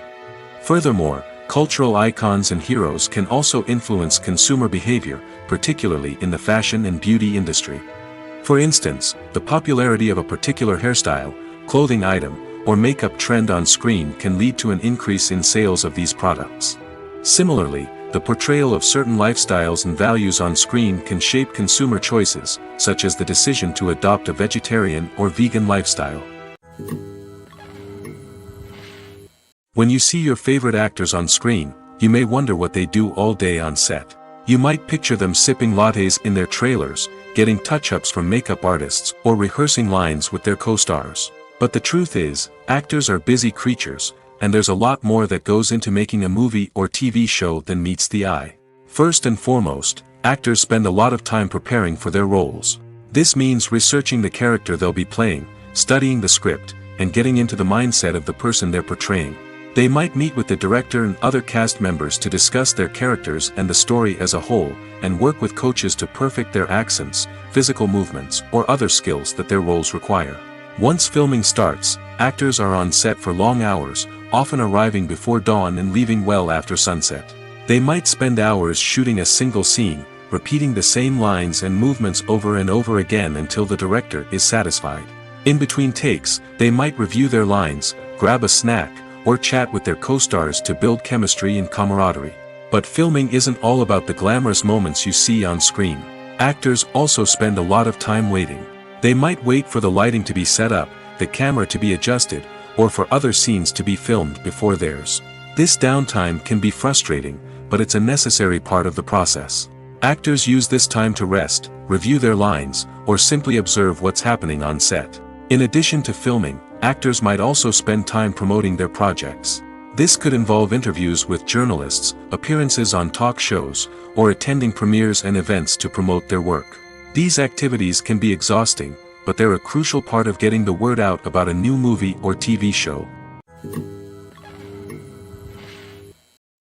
Furthermore, cultural icons and heroes can also influence consumer behavior, particularly in the fashion and beauty industry. For instance, the popularity of a particular hairstyle, clothing item, or makeup trend on screen can lead to an increase in sales of these products. Similarly, the portrayal of certain lifestyles and values on screen can shape consumer choices, such as the decision to adopt a vegetarian or vegan lifestyle. When you see your favorite actors on screen, you may wonder what they do all day on set. You might picture them sipping lattes in their trailers, getting touch-ups from makeup artists, or rehearsing lines with their co-stars. But the truth is, actors are busy creatures, and there's a lot more that goes into making a movie or TV show than meets the eye. First and foremost, actors spend a lot of time preparing for their roles. This means researching the character they'll be playing, studying the script, and getting into the mindset of the person they're portraying. They might meet with the director and other cast members to discuss their characters and the story as a whole, and work with coaches to perfect their accents, physical movements, or other skills that their roles require. Once filming starts, actors are on set for long hours, often arriving before dawn and leaving well after sunset. They might spend hours shooting a single scene, repeating the same lines and movements over and over again until the director is satisfied. In between takes, they might review their lines, grab a snack, or chat with their co-stars to build chemistry and camaraderie. But filming isn't all about the glamorous moments you see on screen. Actors also spend a lot of time waiting. They might wait for the lighting to be set up, the camera to be adjusted, or for other scenes to be filmed before theirs. This downtime can be frustrating, but it's a necessary part of the process. Actors use this time to rest, review their lines, or simply observe what's happening on set. In addition to filming, actors might also spend time promoting their projects. This could involve interviews with journalists, appearances on talk shows, or attending premieres and events to promote their work. These activities can be exhausting, but they're a crucial part of getting the word out about a new movie or TV show.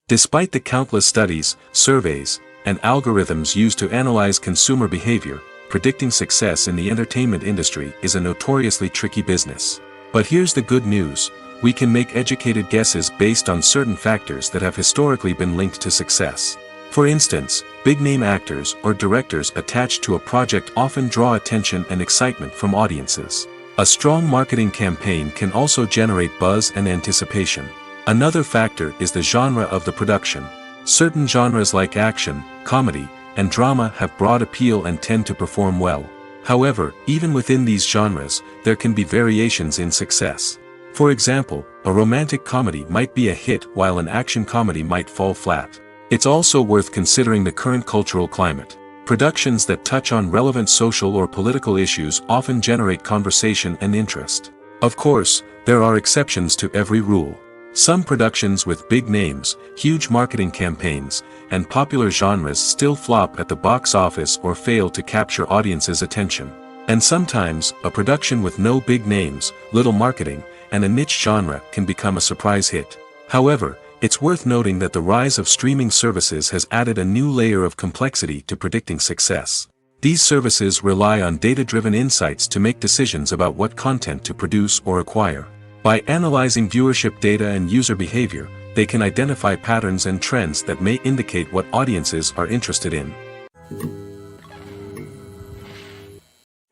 Despite the countless studies, surveys, and algorithms used to analyze consumer behavior, predicting success in the entertainment industry is a notoriously tricky business. But here's the good news: we can make educated guesses based on certain factors that have historically been linked to success. For instance, big-name actors or directors attached to a project often draw attention and excitement from audiences. A strong marketing campaign can also generate buzz and anticipation. Another factor is the genre of the production. Certain genres like action, comedy, and drama have broad appeal and tend to perform well. However, even within these genres, there can be variations in success. For example, a romantic comedy might be a hit while an action comedy might fall flat. It's also worth considering the current cultural climate. Productions that touch on relevant social or political issues often generate conversation and interest. Of course, there are exceptions to every rule. Some productions with big names, huge marketing campaigns, and popular genres still flop at the box office or fail to capture audiences' attention. And sometimes, a production with no big names, little marketing, and a niche genre can become a surprise hit. However, it's worth noting that the rise of streaming services has added a new layer of complexity to predicting success. These services rely on data-driven insights to make decisions about what content to produce or acquire. By analyzing viewership data and user behavior, they can identify patterns and trends that may indicate what audiences are interested in.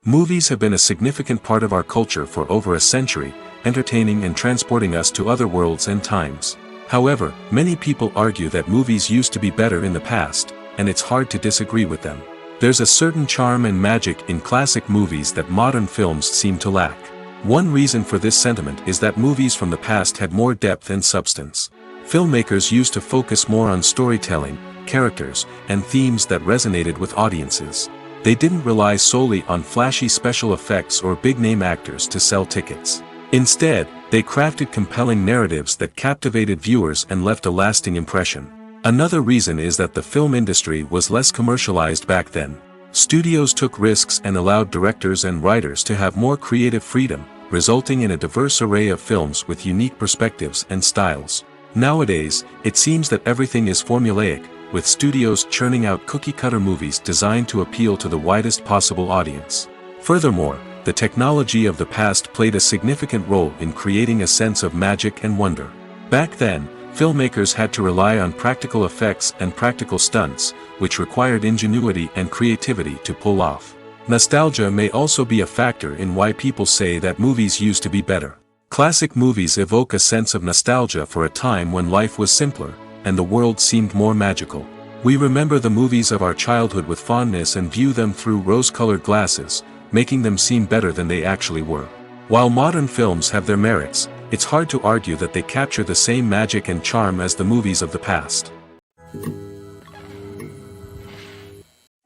Movies have been a significant part of our culture for over a century, entertaining and transporting us to other worlds and times. However, many people argue that movies used to be better in the past, and it's hard to disagree with them. There's a certain charm and magic in classic movies that modern films seem to lack. One reason for this sentiment is that movies from the past had more depth and substance. Filmmakers used to focus more on storytelling, characters, and themes that resonated with audiences. They didn't rely solely on flashy special effects or big-name actors to sell tickets. Instead, they crafted compelling narratives that captivated viewers and left a lasting impression. Another reason is that the film industry was less commercialized back then. Studios took risks and allowed directors and writers to have more creative freedom, resulting in a diverse array of films with unique perspectives and styles. Nowadays, it seems that everything is formulaic, with studios churning out cookie-cutter movies designed to appeal to the widest possible audience. Furthermore, the technology of the past played a significant role in creating a sense of magic and wonder. Back then, filmmakers had to rely on practical effects and practical stunts, which required ingenuity and creativity to pull off. Nostalgia may also be a factor in why people say that movies used to be better. Classic movies evoke a sense of nostalgia for a time when life was simpler, and the world seemed more magical. We remember the movies of our childhood with fondness and view them through rose-colored glasses, making them seem better than they actually were. While modern films have their merits, it's hard to argue that they capture the same magic and charm as the movies of the past.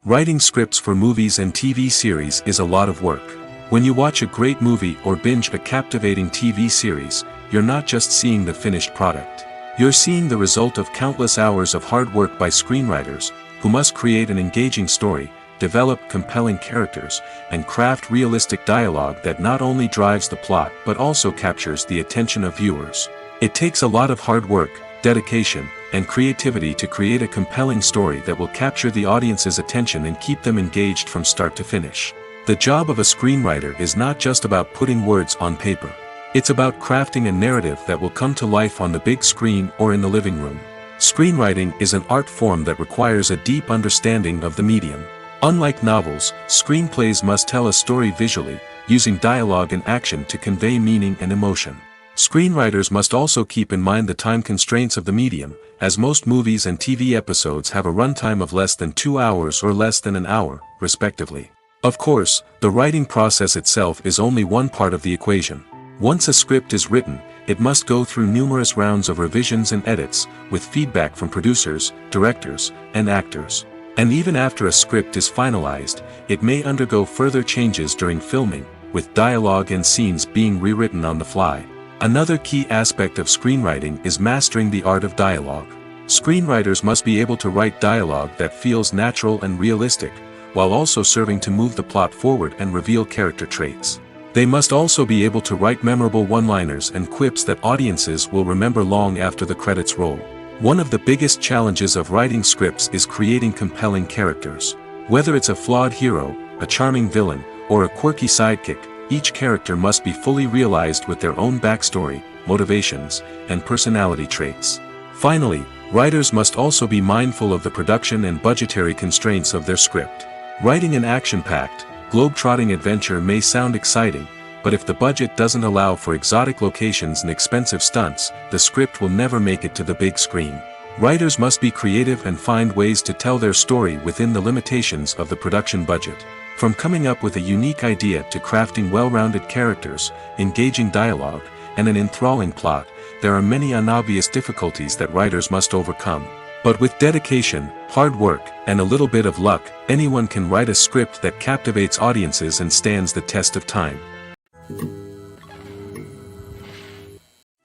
Writing scripts for movies and TV series is a lot of work. When you watch a great movie or binge a captivating TV series, you're not just seeing the finished product. You're seeing the result of countless hours of hard work by screenwriters, who must create an engaging story, develop compelling characters, and craft realistic dialogue that not only drives the plot but also captures the attention of viewers. It takes a lot of hard work, dedication, and creativity to create a compelling story that will capture the audience's attention and keep them engaged from start to finish. The job of a screenwriter is not just about putting words on paper. It's about crafting a narrative that will come to life on the big screen or in the living room. Screenwriting is an art form that requires a deep understanding of the medium. Unlike novels, screenplays must tell a story visually, using dialogue and action to convey meaning and emotion. Screenwriters must also keep in mind the time constraints of the medium, as most movies and TV episodes have a runtime of less than 2 hours or less than an hour, respectively. Of course, the writing process itself is only one part of the equation. Once a script is written, it must go through numerous rounds of revisions and edits, with feedback from producers, directors, and actors. And even after a script is finalized, it may undergo further changes during filming, with dialogue and scenes being rewritten on the fly. Another key aspect of screenwriting is mastering the art of dialogue. Screenwriters must be able to write dialogue that feels natural and realistic, while also serving to move the plot forward and reveal character traits. They must also be able to write memorable one-liners and quips that audiences will remember long after the credits roll. One of the biggest challenges of writing scripts is creating compelling characters. Whether it's a flawed hero, a charming villain, or a quirky sidekick, each character must be fully realized with their own backstory, motivations, and personality traits. Finally, writers must also be mindful of the production and budgetary constraints of their script. Writing an action-packed, globe-trotting adventure may sound exciting, but if the budget doesn't allow for exotic locations and expensive stunts, the script will never make it to the big screen. Writers must be creative and find ways to tell their story within the limitations of the production budget. From coming up with a unique idea to crafting well-rounded characters, engaging dialogue, and an enthralling plot, there are many unobvious difficulties that writers must overcome. But with dedication, hard work, and a little bit of luck, anyone can write a script that captivates audiences and stands the test of time.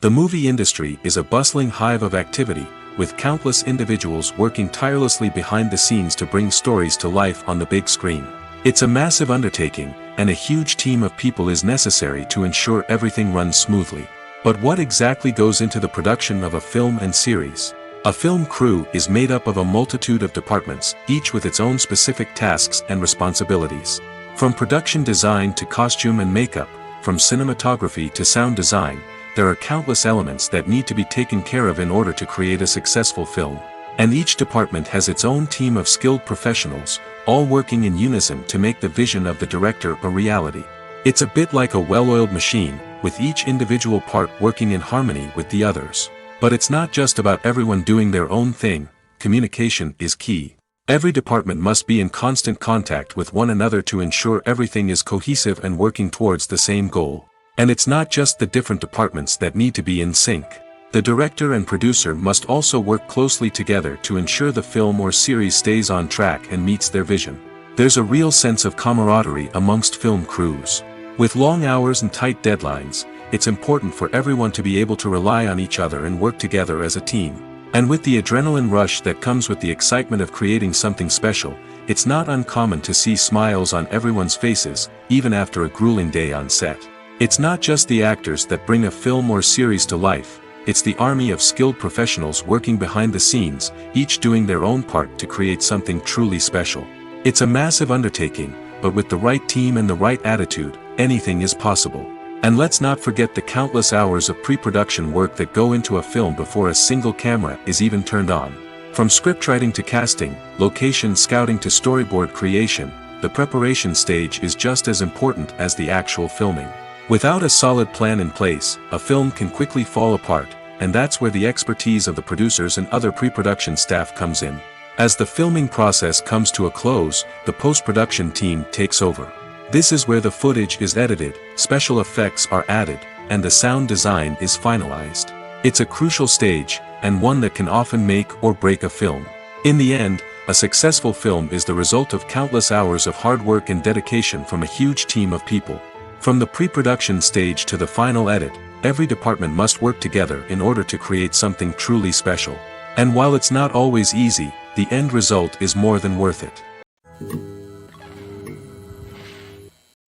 The movie industry is a bustling hive of activity, with countless individuals working tirelessly behind the scenes to bring stories to life on the big screen. It's a massive undertaking, and a huge team of people is necessary to ensure everything runs smoothly. But what exactly goes into the production of a film and series? A film crew is made up of a multitude of departments, each with its own specific tasks and responsibilities. From production design to costume and makeup, from cinematography to sound design, there are countless elements that need to be taken care of in order to create a successful film. And each department has its own team of skilled professionals, all working in unison to make the vision of the director a reality. It's a bit like a well-oiled machine, with each individual part working in harmony with the others. But it's not just about everyone doing their own thing. Communication is key. Every department must be in constant contact with one another to ensure everything is cohesive and working towards the same goal. And it's not just the different departments that need to be in sync. The director and producer must also work closely together to ensure the film or series stays on track and meets their vision. There's a real sense of camaraderie amongst film crews. With long hours and tight deadlines, it's important for everyone to be able to rely on each other and work together as a team. And with the adrenaline rush that comes with the excitement of creating something special, it's not uncommon to see smiles on everyone's faces, even after a grueling day on set. It's not just the actors that bring a film or series to life. It's the army of skilled professionals working behind the scenes, each doing their own part to create something truly special. It's a massive undertaking, but with the right team and the right attitude, anything is possible. And let's not forget the countless hours of pre-production work that go into a film before a single camera is even turned on. From scriptwriting to casting, location scouting to storyboard creation, the preparation stage is just as important as the actual filming. Without a solid plan in place, a film can quickly fall apart, and that's where the expertise of the producers and other pre-production staff comes in. As the filming process comes to a close, the post-production team takes over. This is where the footage is edited, special effects are added, and the sound design is finalized. It's a crucial stage, and one that can often make or break a film. In the end, a successful film is the result of countless hours of hard work and dedication from a huge team of people. From the pre-production stage to the final edit, every department must work together in order to create something truly special. And while it's not always easy, the end result is more than worth it.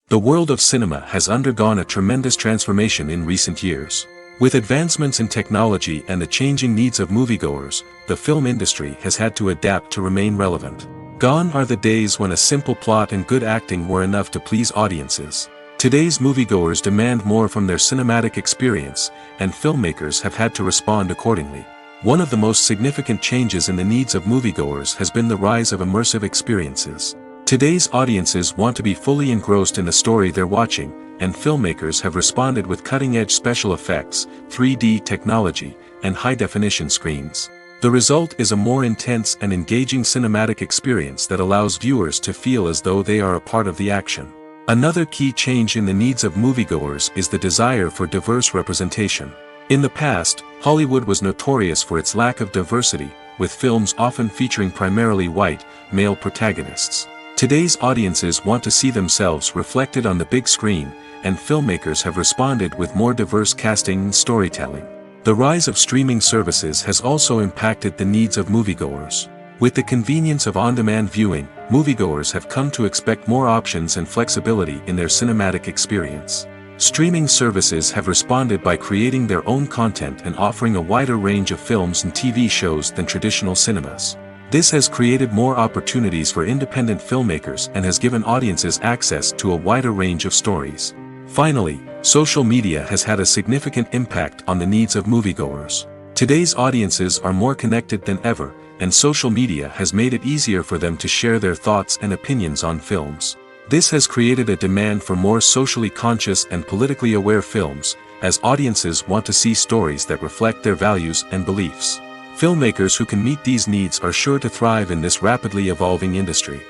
The world of cinema has undergone a tremendous transformation in recent years. With advancements in technology and the changing needs of moviegoers, the film industry has had to adapt to remain relevant. Gone are the days when a simple plot and good acting were enough to please audiences. Today's moviegoers demand more from their cinematic experience, and filmmakers have had to respond accordingly. One of the most significant changes in the needs of moviegoers has been the rise of immersive experiences. Today's audiences want to be fully engrossed in the story they're watching, and filmmakers have responded with cutting-edge special effects, 3D technology, and high-definition screens. The result is a more intense and engaging cinematic experience that allows viewers to feel as though they are a part of the action. Another key change in the needs of moviegoers is the desire for diverse representation. In the past, Hollywood was notorious for its lack of diversity, with films often featuring primarily white, male protagonists. Today's audiences want to see themselves reflected on the big screen, and filmmakers have responded with more diverse casting and storytelling. The rise of streaming services has also impacted the needs of moviegoers. With the convenience of on-demand viewing, moviegoers have come to expect more options and flexibility in their cinematic experience. Streaming services have responded by creating their own content and offering a wider range of films and TV shows than traditional cinemas. This has created more opportunities for independent filmmakers and has given audiences access to a wider range of stories. Finally, social media has had a significant impact on the needs of moviegoers. Today's audiences are more connected than ever, and social media has made it easier for them to share their thoughts and opinions on films. This has created a demand for more socially conscious and politically aware films, as audiences want to see stories that reflect their values and beliefs. Filmmakers who can meet these needs are sure to thrive in this rapidly evolving industry.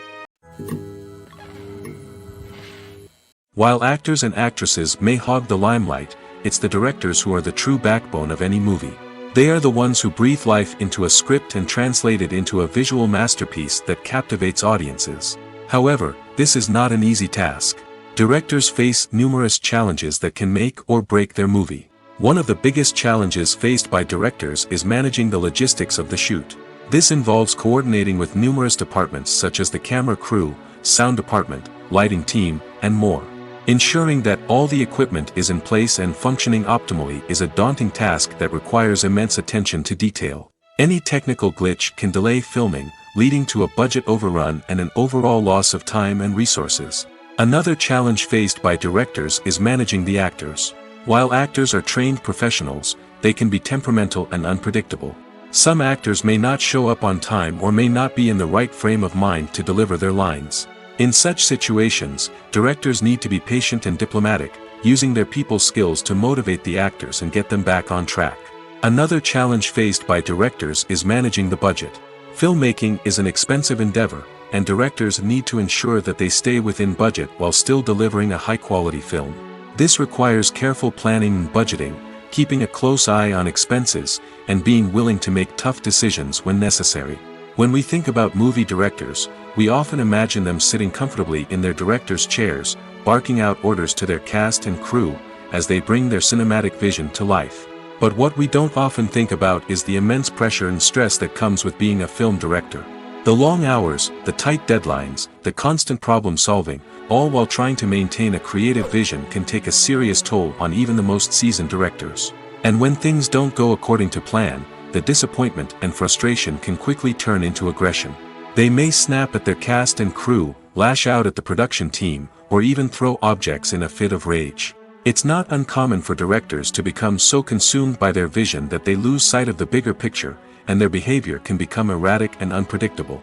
While actors and actresses may hog the limelight, it's the directors who are the true backbone of any movie. They are the ones who breathe life into a script and translate it into a visual masterpiece that captivates audiences. However, this is not an easy task. Directors face numerous challenges that can make or break their movie. One of the biggest challenges faced by directors is managing the logistics of the shoot. This involves coordinating with numerous departments such as the camera crew, sound department, lighting team, and more. Ensuring that all the equipment is in place and functioning optimally is a daunting task that requires immense attention to detail. Any technical glitch can delay filming, leading to a budget overrun and an overall loss of time and resources. Another challenge faced by directors is managing the actors. While actors are trained professionals, they can be temperamental and unpredictable. Some actors may not show up on time or may not be in the right frame of mind to deliver their lines. In such situations, directors need to be patient and diplomatic, using their people skills to motivate the actors and get them back on track. Another challenge faced by directors is managing the budget. Filmmaking is an expensive endeavor, and directors need to ensure that they stay within budget while still delivering a high-quality film. This requires careful planning and budgeting, keeping a close eye on expenses, and being willing to make tough decisions when necessary. When we think about movie directors, we often imagine them sitting comfortably in their director's chairs, barking out orders to their cast and crew, as they bring their cinematic vision to life. But what we don't often think about is the immense pressure and stress that comes with being a film director. The long hours, the tight deadlines, the constant problem solving, all while trying to maintain a creative vision can take a serious toll on even the most seasoned directors. And when things don't go according to plan, the disappointment and frustration can quickly turn into aggression. They may snap at their cast and crew, lash out at the production team, or even throw objects in a fit of rage. It's not uncommon for directors to become so consumed by their vision that they lose sight of the bigger picture, and their behavior can become erratic and unpredictable.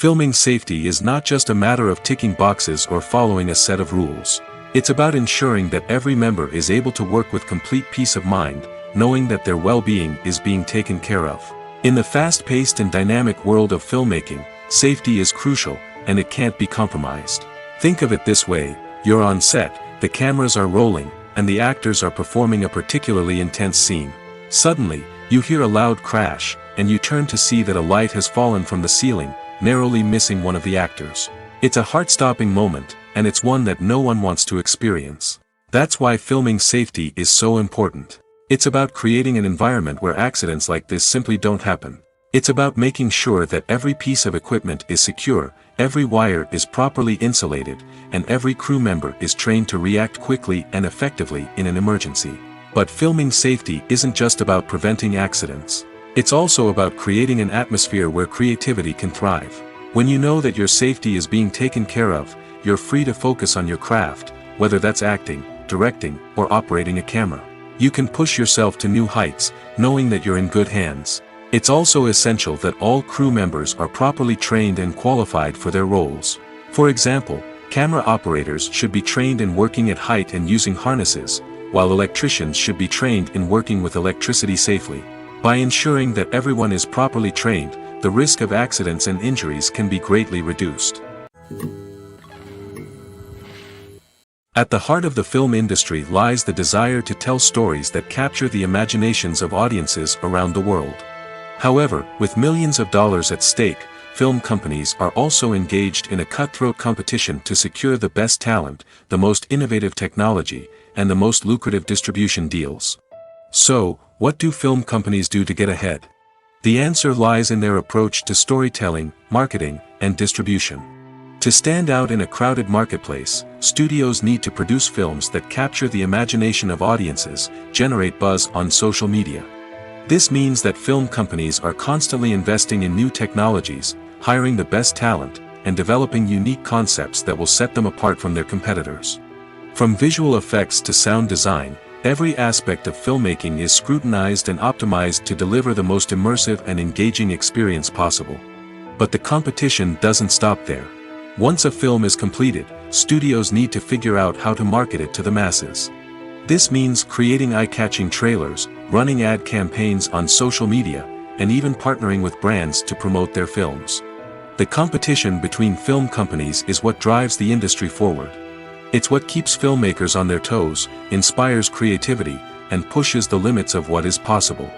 Filming safety is not just a matter of ticking boxes or following a set of rules. It's about ensuring that every member is able to work with complete peace of mind, knowing that their well-being is being taken care of. In the fast-paced and dynamic world of filmmaking, safety is crucial, and it can't be compromised. Think of it this way: you're on set, the cameras are rolling, and the actors are performing a particularly intense scene. Suddenly, you hear a loud crash, and you turn to see that a light has fallen from the ceiling, narrowly missing one of the actors. It's a heart-stopping moment, and it's one that no one wants to experience. That's why filming safety is so important. It's about creating an environment where accidents like this simply don't happen. It's about making sure that every piece of equipment is secure, every wire is properly insulated, and every crew member is trained to react quickly and effectively in an emergency. But filming safety isn't just about preventing accidents. It's also about creating an atmosphere where creativity can thrive. When you know that your safety is being taken care of, you're free to focus on your craft, whether that's acting, directing, or operating a camera. You can push yourself to new heights, knowing that you're in good hands. It's also essential that all crew members are properly trained and qualified for their roles. For example, camera operators should be trained in working at height and using harnesses, while electricians should be trained in working with electricity safely. By ensuring that everyone is properly trained, the risk of accidents and injuries can be greatly reduced. At the heart of the film industry lies the desire to tell stories that capture the imaginations of audiences around the world. However, with millions of dollars at stake, film companies are also engaged in a cutthroat competition to secure the best talent, the most innovative technology, and the most lucrative distribution deals. So, what do film companies do to get ahead? The answer lies in their approach to storytelling, marketing, and distribution. To stand out in a crowded marketplace, studios need to produce films that capture the imagination of audiences, generate buzz on social media. This means that film companies are constantly investing in new technologies, hiring the best talent, and developing unique concepts that will set them apart from their competitors. From visual effects to sound design, every aspect of filmmaking is scrutinized and optimized to deliver the most immersive and engaging experience possible. But the competition doesn't stop there. Once a film is completed, studios need to figure out how to market it to the masses. This means creating eye-catching trailers, running ad campaigns on social media, and even partnering with brands to promote their films. The competition between film companies is what drives the industry forward. It's what keeps filmmakers on their toes, inspires creativity, and pushes the limits of what is possible.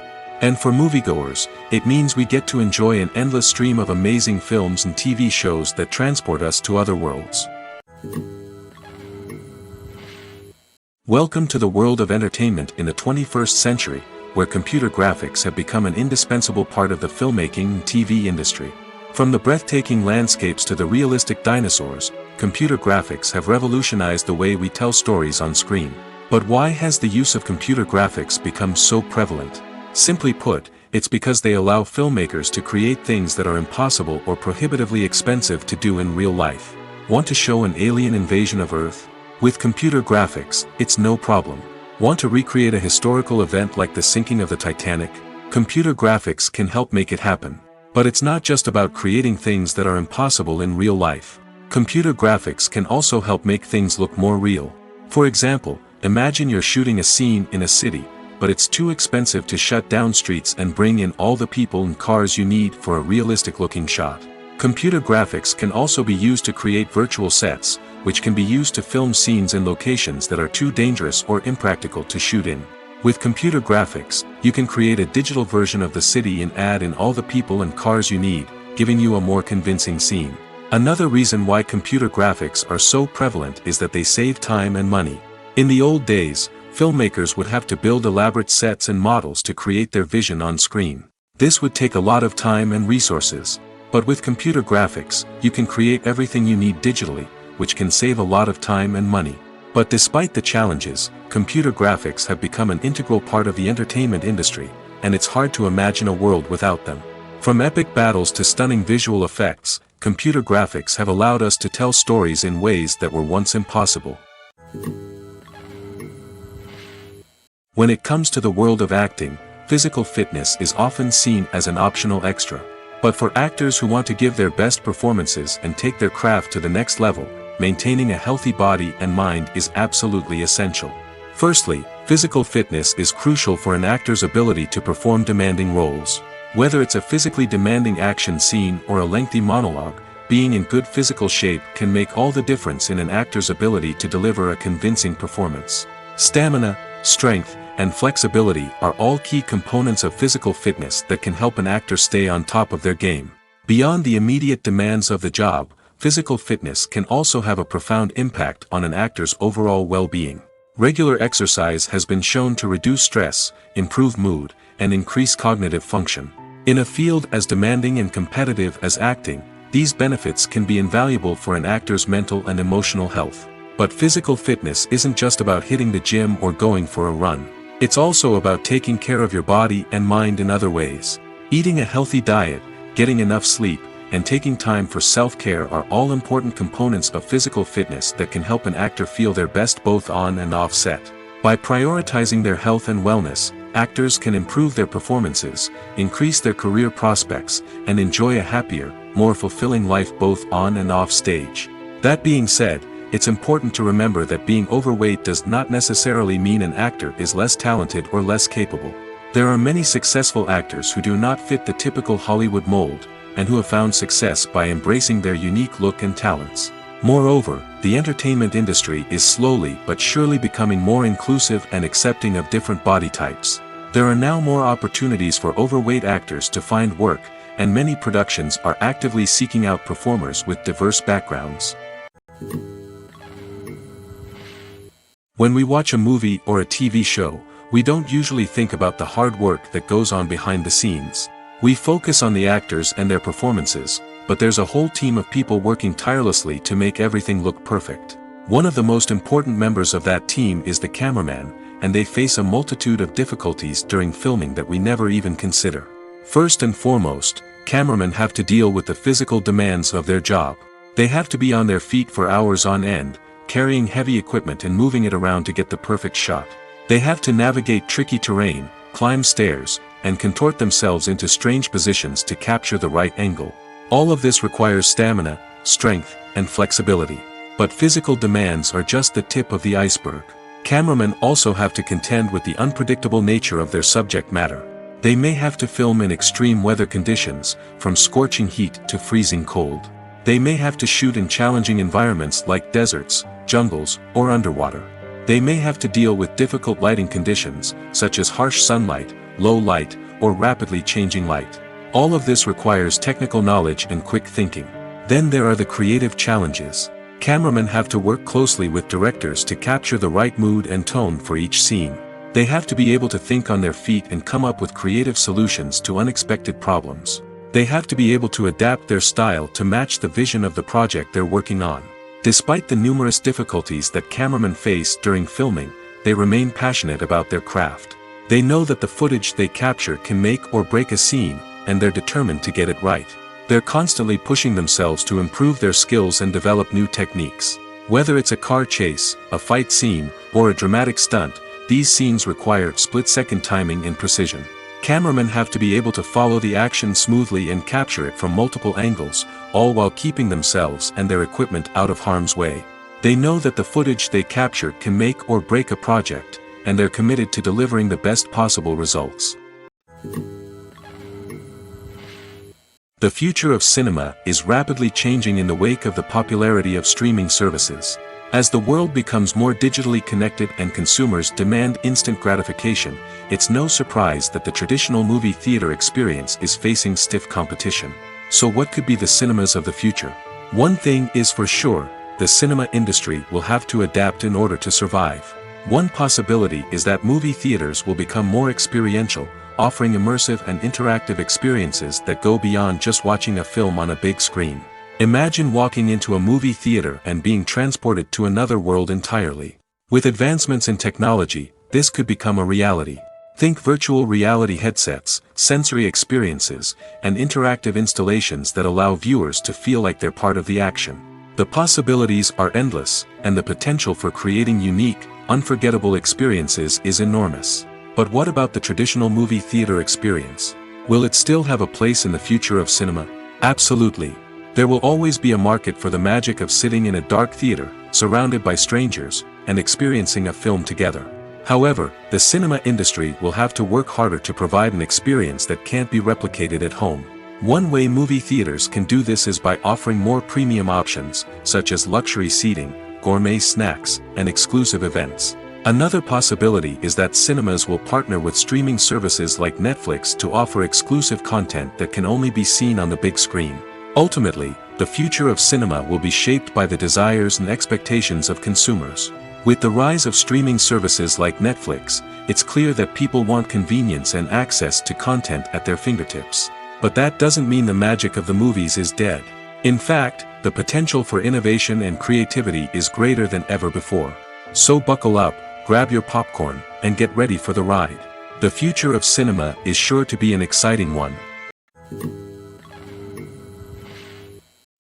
And for moviegoers, it means we get to enjoy an endless stream of amazing films and TV shows that transport us to other worlds. Welcome to the world of entertainment in the 21st century, where computer graphics have become an indispensable part of the filmmaking and TV industry. From the breathtaking landscapes to the realistic dinosaurs, computer graphics have revolutionized the way we tell stories on screen. But why has the use of computer graphics become so prevalent? Simply put, it's because they allow filmmakers to create things that are impossible or prohibitively expensive to do in real life. Want to show an alien invasion of Earth? With computer graphics, it's no problem. Want to recreate a historical event like the sinking of the Titanic? Computer graphics can help make it happen. But it's not just about creating things that are impossible in real life. Computer graphics can also help make things look more real. For example, imagine you're shooting a scene in a city, but it's too expensive to shut down streets and bring in all the people and cars you need for a realistic-looking shot. Computer graphics can also be used to create virtual sets, which can be used to film scenes in locations that are too dangerous or impractical to shoot in. With computer graphics, you can create a digital version of the city and add in all the people and cars you need, giving you a more convincing scene. Another reason why computer graphics are so prevalent is that they save time and money. In the old days, filmmakers would have to build elaborate sets and models to create their vision on screen. This would take a lot of time and resources. But with computer graphics, you can create everything you need digitally, which can save a lot of time and money. But despite the challenges, computer graphics have become an integral part of the entertainment industry, and it's hard to imagine a world without them. From epic battles to stunning visual effects, computer graphics have allowed us to tell stories in ways that were once impossible. When it comes to the world of acting, physical fitness is often seen as an optional extra. But for actors who want to give their best performances and take their craft to the next level, maintaining a healthy body and mind is absolutely essential. Firstly, physical fitness is crucial for an actor's ability to perform demanding roles. Whether it's a physically demanding action scene or a lengthy monologue, being in good physical shape can make all the difference in an actor's ability to deliver a convincing performance. Stamina, strength, and flexibility are all key components of physical fitness that can help an actor stay on top of their game. Beyond the immediate demands of the job, physical fitness can also have a profound impact on an actor's overall well-being. Regular exercise has been shown to reduce stress, improve mood, and increase cognitive function. In a field as demanding and competitive as acting, these benefits can be invaluable for an actor's mental and emotional health. But physical fitness isn't just about hitting the gym or going for a run. It's also about taking care of your body and mind in other ways. Eating a healthy diet, getting enough sleep, and taking time for self-care are all important components of physical fitness that can help an actor feel their best both on and off set. By prioritizing their health and wellness, actors can improve their performances, increase their career prospects, and enjoy a happier, more fulfilling life both on and off stage. That being said, it's important to remember that being overweight does not necessarily mean an actor is less talented or less capable. There are many successful actors who do not fit the typical Hollywood mold, and who have found success by embracing their unique look and talents. Moreover, the entertainment industry is slowly but surely becoming more inclusive and accepting of different body types. There are now more opportunities for overweight actors to find work, and many productions are actively seeking out performers with diverse backgrounds. When we watch a movie or a TV show, we don't usually think about the hard work that goes on behind the scenes. We focus on the actors and their performances, but there's a whole team of people working tirelessly to make everything look perfect. One of the most important members of that team is the cameraman, and they face a multitude of difficulties during filming that we never even consider. First and foremost, cameramen have to deal with the physical demands of their job. They have to be on their feet for hours on end, carrying heavy equipment and moving it around to get the perfect shot. They have to navigate tricky terrain, climb stairs, and contort themselves into strange positions to capture the right angle. All of this requires stamina, strength, and flexibility. But physical demands are just the tip of the iceberg. Cameramen also have to contend with the unpredictable nature of their subject matter. They may have to film in extreme weather conditions, from scorching heat to freezing cold. They may have to shoot in challenging environments like deserts, jungles, or underwater. They may have to deal with difficult lighting conditions, such as harsh sunlight, low light, or rapidly changing light. All of this requires technical knowledge and quick thinking. Then there are the creative challenges. Cameramen have to work closely with directors to capture the right mood and tone for each scene. They have to be able to think on their feet and come up with creative solutions to unexpected problems. They have to be able to adapt their style to match the vision of the project they're working on. Despite the numerous difficulties that cameramen face during filming, they remain passionate about their craft. They know that the footage they capture can make or break a scene, and they're determined to get it right. They're constantly pushing themselves to improve their skills and develop new techniques. Whether it's a car chase, a fight scene, or a dramatic stunt, these scenes require split-second timing and precision. Cameramen have to be able to follow the action smoothly and capture it from multiple angles, all while keeping themselves and their equipment out of harm's way. They know that the footage they capture can make or break a project, and they're committed to delivering the best possible results. The future of cinema is rapidly changing in the wake of the popularity of streaming services. As the world becomes more digitally connected and consumers demand instant gratification, it's no surprise that the traditional movie theater experience is facing stiff competition. So what could be the cinemas of the future? One thing is for sure, the cinema industry will have to adapt in order to survive. One possibility is that movie theaters will become more experiential, offering immersive and interactive experiences that go beyond just watching a film on a big screen. Imagine walking into a movie theater and being transported to another world entirely. With advancements in technology, this could become a reality. Think virtual reality headsets, sensory experiences, and interactive installations that allow viewers to feel like they're part of the action. The possibilities are endless, and the potential for creating unique, unforgettable experiences is enormous. But what about the traditional movie theater experience? Will it still have a place in the future of cinema? Absolutely. There will always be a market for the magic of sitting in a dark theater, surrounded by strangers, and experiencing a film together. However, the cinema industry will have to work harder to provide an experience that can't be replicated at home. One way movie theaters can do this is by offering more premium options, such as luxury seating, gourmet snacks, and exclusive events. Another possibility is that cinemas will partner with streaming services like Netflix to offer exclusive content that can only be seen on the big screen. Ultimately, the future of cinema will be shaped by the desires and expectations of consumers. With the rise of streaming services like Netflix, it's clear that people want convenience and access to content at their fingertips. But that doesn't mean the magic of the movies is dead. In fact, the potential for innovation and creativity is greater than ever before. So buckle up, grab your popcorn, and get ready for the ride. The future of cinema is sure to be an exciting one.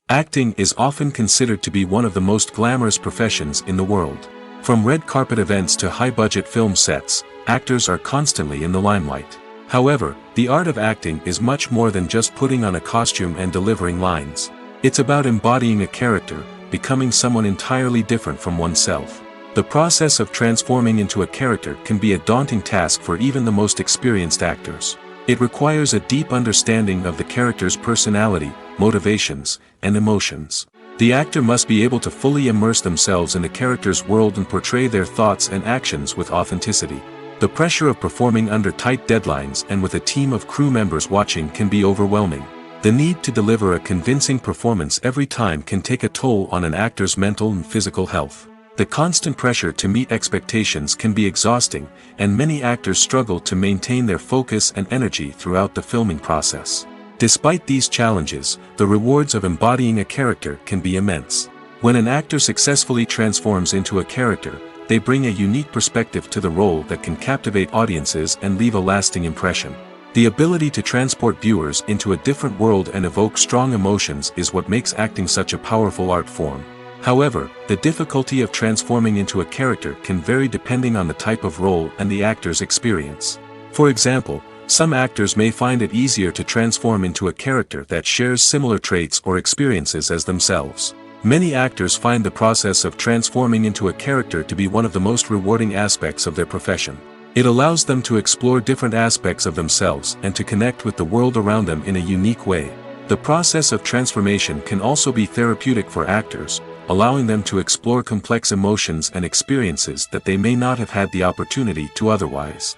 Acting is often considered to be one of the most glamorous professions in the world. From red carpet events to high-budget film sets, actors are constantly in the limelight. However, the art of acting is much more than just putting on a costume and delivering lines. It's about embodying a character, becoming someone entirely different from oneself. The process of transforming into a character can be a daunting task for even the most experienced actors. It requires a deep understanding of the character's personality, motivations, and emotions. The actor must be able to fully immerse themselves in the character's world and portray their thoughts and actions with authenticity. The pressure of performing under tight deadlines and with a team of crew members watching can be overwhelming. The need to deliver a convincing performance every time can take a toll on an actor's mental and physical health. The constant pressure to meet expectations can be exhausting, and many actors struggle to maintain their focus and energy throughout the filming process. Despite these challenges, the rewards of embodying a character can be immense. When an actor successfully transforms into a character, they bring a unique perspective to the role that can captivate audiences and leave a lasting impression. The ability to transport viewers into a different world and evoke strong emotions is what makes acting such a powerful art form. However, the difficulty of transforming into a character can vary depending on the type of role and the actor's experience. For example, some actors may find it easier to transform into a character that shares similar traits or experiences as themselves. Many actors find the process of transforming into a character to be one of the most rewarding aspects of their profession. It allows them to explore different aspects of themselves and to connect with the world around them in a unique way. The process of transformation can also be therapeutic for actors, allowing them to explore complex emotions and experiences that they may not have had the opportunity to otherwise.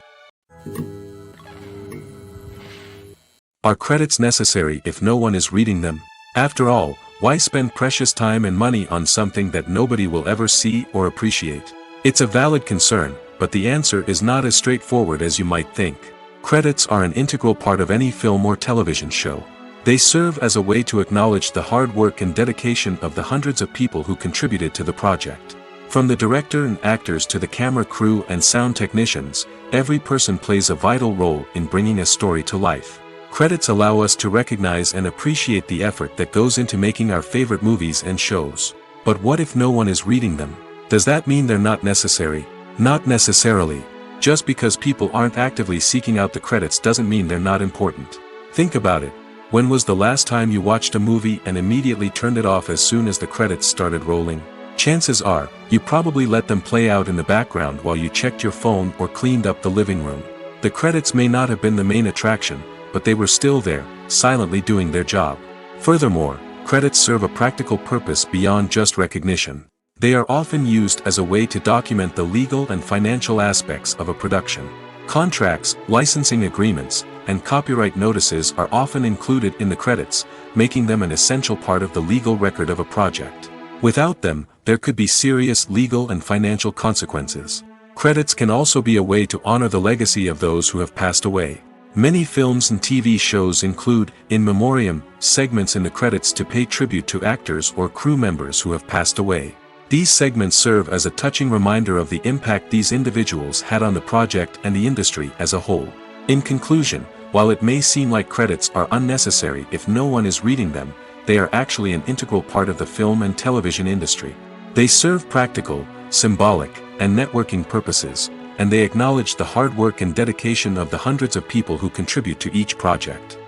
Are credits necessary if no one is reading them? After all, why spend precious time and money on something that nobody will ever see or appreciate? It's a valid concern, but the answer is not as straightforward as you might think. Credits are an integral part of any film or television show. They serve as a way to acknowledge the hard work and dedication of the hundreds of people who contributed to the project. From the director and actors to the camera crew and sound technicians, every person plays a vital role in bringing a story to life. Credits allow us to recognize and appreciate the effort that goes into making our favorite movies and shows. But what if no one is reading them? Does that mean they're not necessary? Not necessarily. Just because people aren't actively seeking out the credits doesn't mean they're not important. Think about it. When was the last time you watched a movie and immediately turned it off as soon as the credits started rolling? Chances are, you probably let them play out in the background while you checked your phone or cleaned up the living room. The credits may not have been the main attraction, but they were still there, silently doing their job. Furthermore, credits serve a practical purpose beyond just recognition. They are often used as a way to document the legal and financial aspects of a production. Contracts, licensing agreements, and copyright notices are often included in the credits, making them an essential part of the legal record of a project. Without them, there could be serious legal and financial consequences. Credits can also be a way to honor the legacy of those who have passed away. Many films and TV shows include, in memoriam, segments in the credits to pay tribute to actors or crew members who have passed away. These segments serve as a touching reminder of the impact these individuals had on the project and the industry as a whole. In conclusion, while it may seem like credits are unnecessary if no one is reading them, they are actually an integral part of the film and television industry. They serve practical, symbolic, and networking purposes, and they acknowledged the hard work and dedication of the hundreds of people who contribute to each project.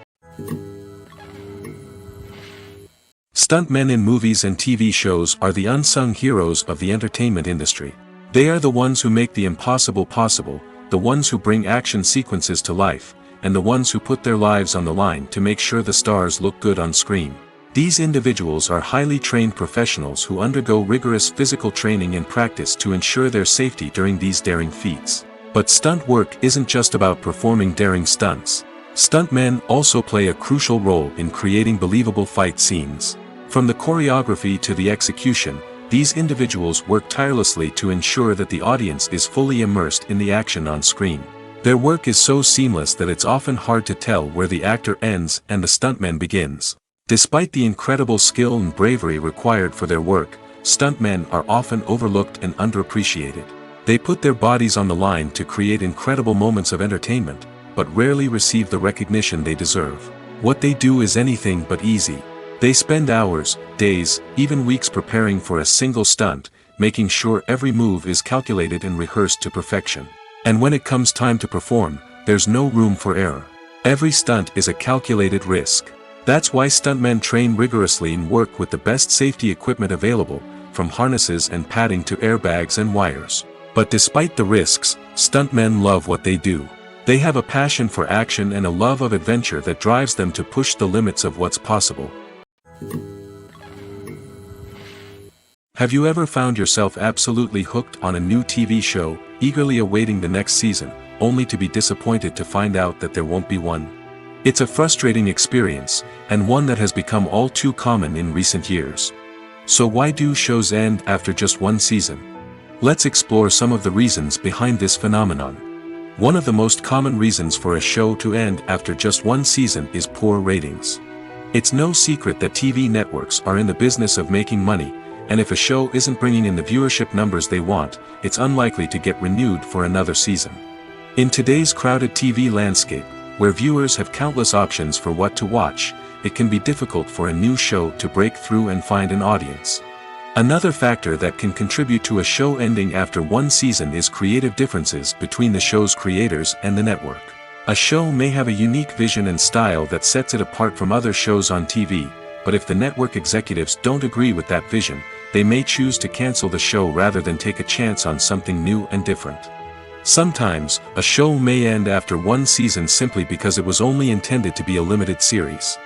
Stuntmen in movies and TV shows are the unsung heroes of the entertainment industry. They are the ones who make the impossible possible, the ones who bring action sequences to life, and the ones who put their lives on the line to make sure the stars look good on screen. These individuals are highly trained professionals who undergo rigorous physical training and practice to ensure their safety during these daring feats. But stunt work isn't just about performing daring stunts. Stuntmen also play a crucial role in creating believable fight scenes. From the choreography to the execution, these individuals work tirelessly to ensure that the audience is fully immersed in the action on screen. Their work is so seamless that it's often hard to tell where the actor ends and the stuntman begins. Despite the incredible skill and bravery required for their work, stuntmen are often overlooked and underappreciated. They put their bodies on the line to create incredible moments of entertainment, but rarely receive the recognition they deserve. What they do is anything but easy. They spend hours, days, even weeks preparing for a single stunt, making sure every move is calculated and rehearsed to perfection. And when it comes time to perform, there's no room for error. Every stunt is a calculated risk. That's why stuntmen train rigorously and work with the best safety equipment available, from harnesses and padding to airbags and wires. But despite the risks, stuntmen love what they do. They have a passion for action and a love of adventure that drives them to push the limits of what's possible. Have you ever found yourself absolutely hooked on a new TV show, eagerly awaiting the next season, only to be disappointed to find out that there won't be one? It's a frustrating experience, and one that has become all too common in recent years. So why do shows end after just one season? Let's explore some of the reasons behind this phenomenon. One of the most common reasons for a show to end after just one season is poor ratings. It's no secret that TV networks are in the business of making money, and if a show isn't bringing in the viewership numbers they want, it's unlikely to get renewed for another season. In today's crowded TV landscape, where viewers have countless options for what to watch, it can be difficult for a new show to break through and find an audience. Another factor that can contribute to a show ending after one season is creative differences between the show's creators and the network. A show may have a unique vision and style that sets it apart from other shows on TV, but if the network executives don't agree with that vision, they may choose to cancel the show rather than take a chance on something new and different. Sometimes, a show may end after one season simply because it was only intended to be a limited series.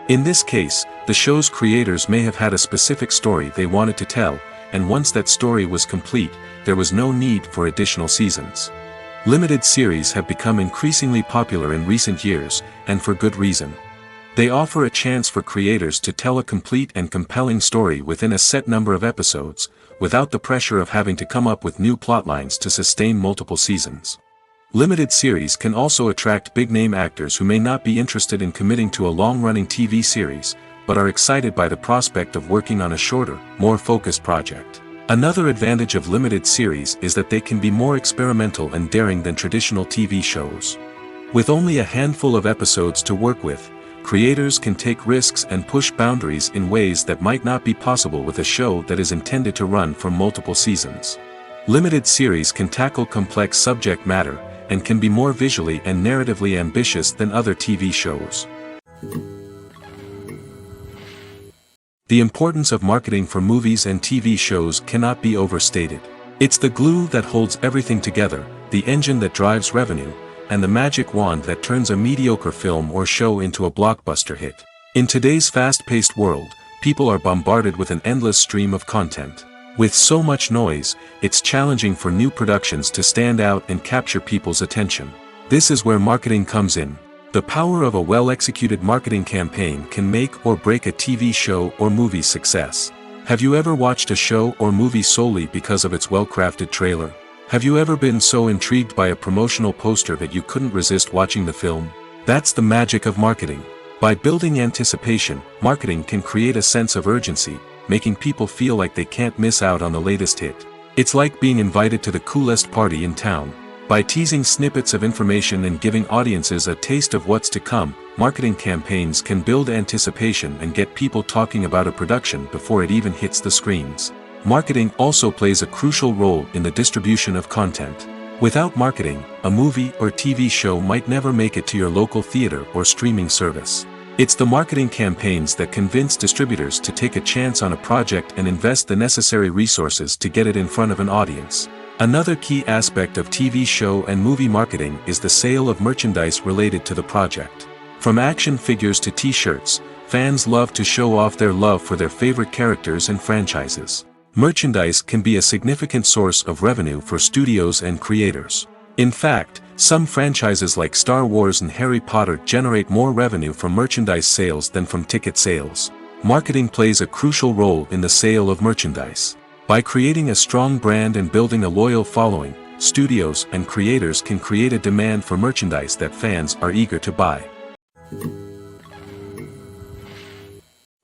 In this case, the show's creators may have had a specific story they wanted to tell, and once that story was complete, there was no need for additional seasons. Limited series have become increasingly popular in recent years, and for good reason. They offer a chance for creators to tell a complete and compelling story within a set number of episodes, without the pressure of having to come up with new plotlines to sustain multiple seasons. Limited series can also attract big-name actors who may not be interested in committing to a long-running TV series, but are excited by the prospect of working on a shorter, more focused project. Another advantage of limited series is that they can be more experimental and daring than traditional TV shows. With only a handful of episodes to work with, creators can take risks and push boundaries in ways that might not be possible with a show that is intended to run for multiple seasons. Limited series can tackle complex subject matter, and can be more visually and narratively ambitious than other TV shows. The importance of marketing for movies and TV shows cannot be overstated. It's the glue that holds everything together, the engine that drives revenue, and the magic wand that turns a mediocre film or show into a blockbuster hit. In today's fast-paced world, people are bombarded with an endless stream of content. With so much noise, it's challenging for new productions to stand out and capture people's attention. This is where marketing comes in. The power of a well-executed marketing campaign can make or break a TV show or movie's success. Have you ever watched a show or movie solely because of its well-crafted trailer? Have you ever been so intrigued by a promotional poster that you couldn't resist watching the film? That's the magic of marketing. By building anticipation, marketing can create a sense of urgency, making people feel like they can't miss out on the latest hit. It's like being invited to the coolest party in town. By teasing snippets of information and giving audiences a taste of what's to come, marketing campaigns can build anticipation and get people talking about a production before it even hits the screens. Marketing also plays a crucial role in the distribution of content. Without marketing, a movie or TV show might never make it to your local theater or streaming service. It's the marketing campaigns that convince distributors to take a chance on a project and invest the necessary resources to get it in front of an audience. Another key aspect of TV show and movie marketing is the sale of merchandise related to the project. From action figures to t-shirts, fans love to show off their love for their favorite characters and franchises. Merchandise can be a significant source of revenue for studios and creators. In fact, some franchises like Star Wars and Harry Potter generate more revenue from merchandise sales than from ticket sales. Marketing plays a crucial role in the sale of merchandise. By creating a strong brand and building a loyal following, studios and creators can create a demand for merchandise that fans are eager to buy.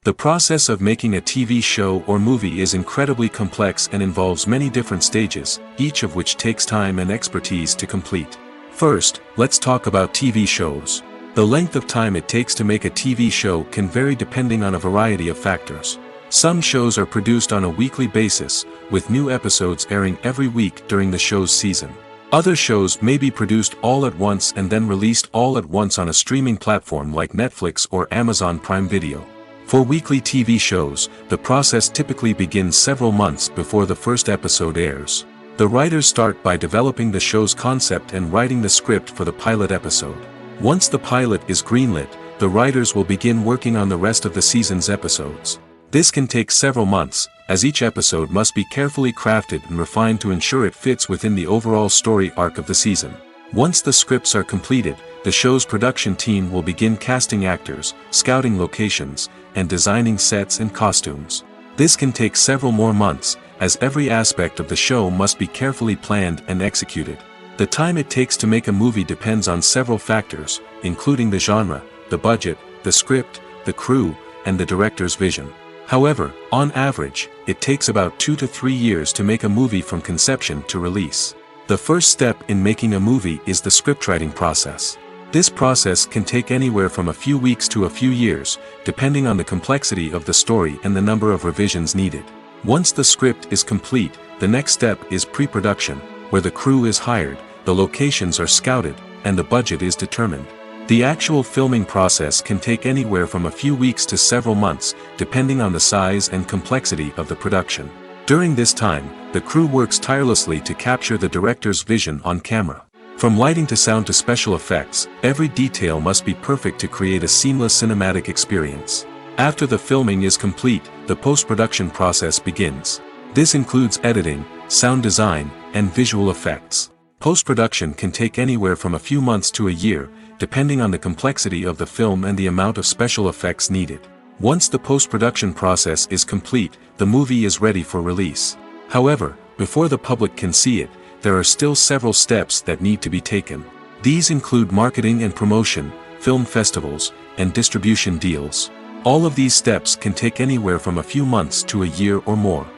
The process of making a TV show or movie is incredibly complex and involves many different stages, each of which takes time and expertise to complete. First, let's talk about TV shows. The length of time it takes to make a TV show can vary depending on a variety of factors. Some shows are produced on a weekly basis, with new episodes airing every week during the show's season. Other shows may be produced all at once and then released all at once on a streaming platform like Netflix or Amazon Prime Video. For weekly TV shows, the process typically begins several months before the first episode airs. The writers start by developing the show's concept and writing the script for the pilot episode. Once the pilot is greenlit, the writers will begin working on the rest of the season's episodes. This can take several months, as each episode must be carefully crafted and refined to ensure it fits within the overall story arc of the season. Once the scripts are completed, the show's production team will begin casting actors, scouting locations, and designing sets and costumes. This can take several more months, as every aspect of the show must be carefully planned and executed. The time it takes to make a movie depends on several factors, including the genre, the budget, the script, the crew, and the director's vision. However, on average, it takes about 2 to 3 years to make a movie from conception to release. The first step in making a movie is the scriptwriting process. This process can take anywhere from a few weeks to a few years, depending on the complexity of the story and the number of revisions needed. Once the script is complete, the next step is pre-production, where the crew is hired, the locations are scouted, and the budget is determined. The actual filming process can take anywhere from a few weeks to several months, depending on the size and complexity of the production. During this time, the crew works tirelessly to capture the director's vision on camera. From lighting to sound to special effects, every detail must be perfect to create a seamless cinematic experience. After the filming is complete, the post-production process begins. This includes editing, sound design, and visual effects. Post-production can take anywhere from a few months to a year, depending on the complexity of the film and the amount of special effects needed. Once the post-production process is complete, the movie is ready for release. However, before the public can see it, there are still several steps that need to be taken. These include marketing and promotion, film festivals, and distribution deals. All of these steps can take anywhere from a few months to a year or more.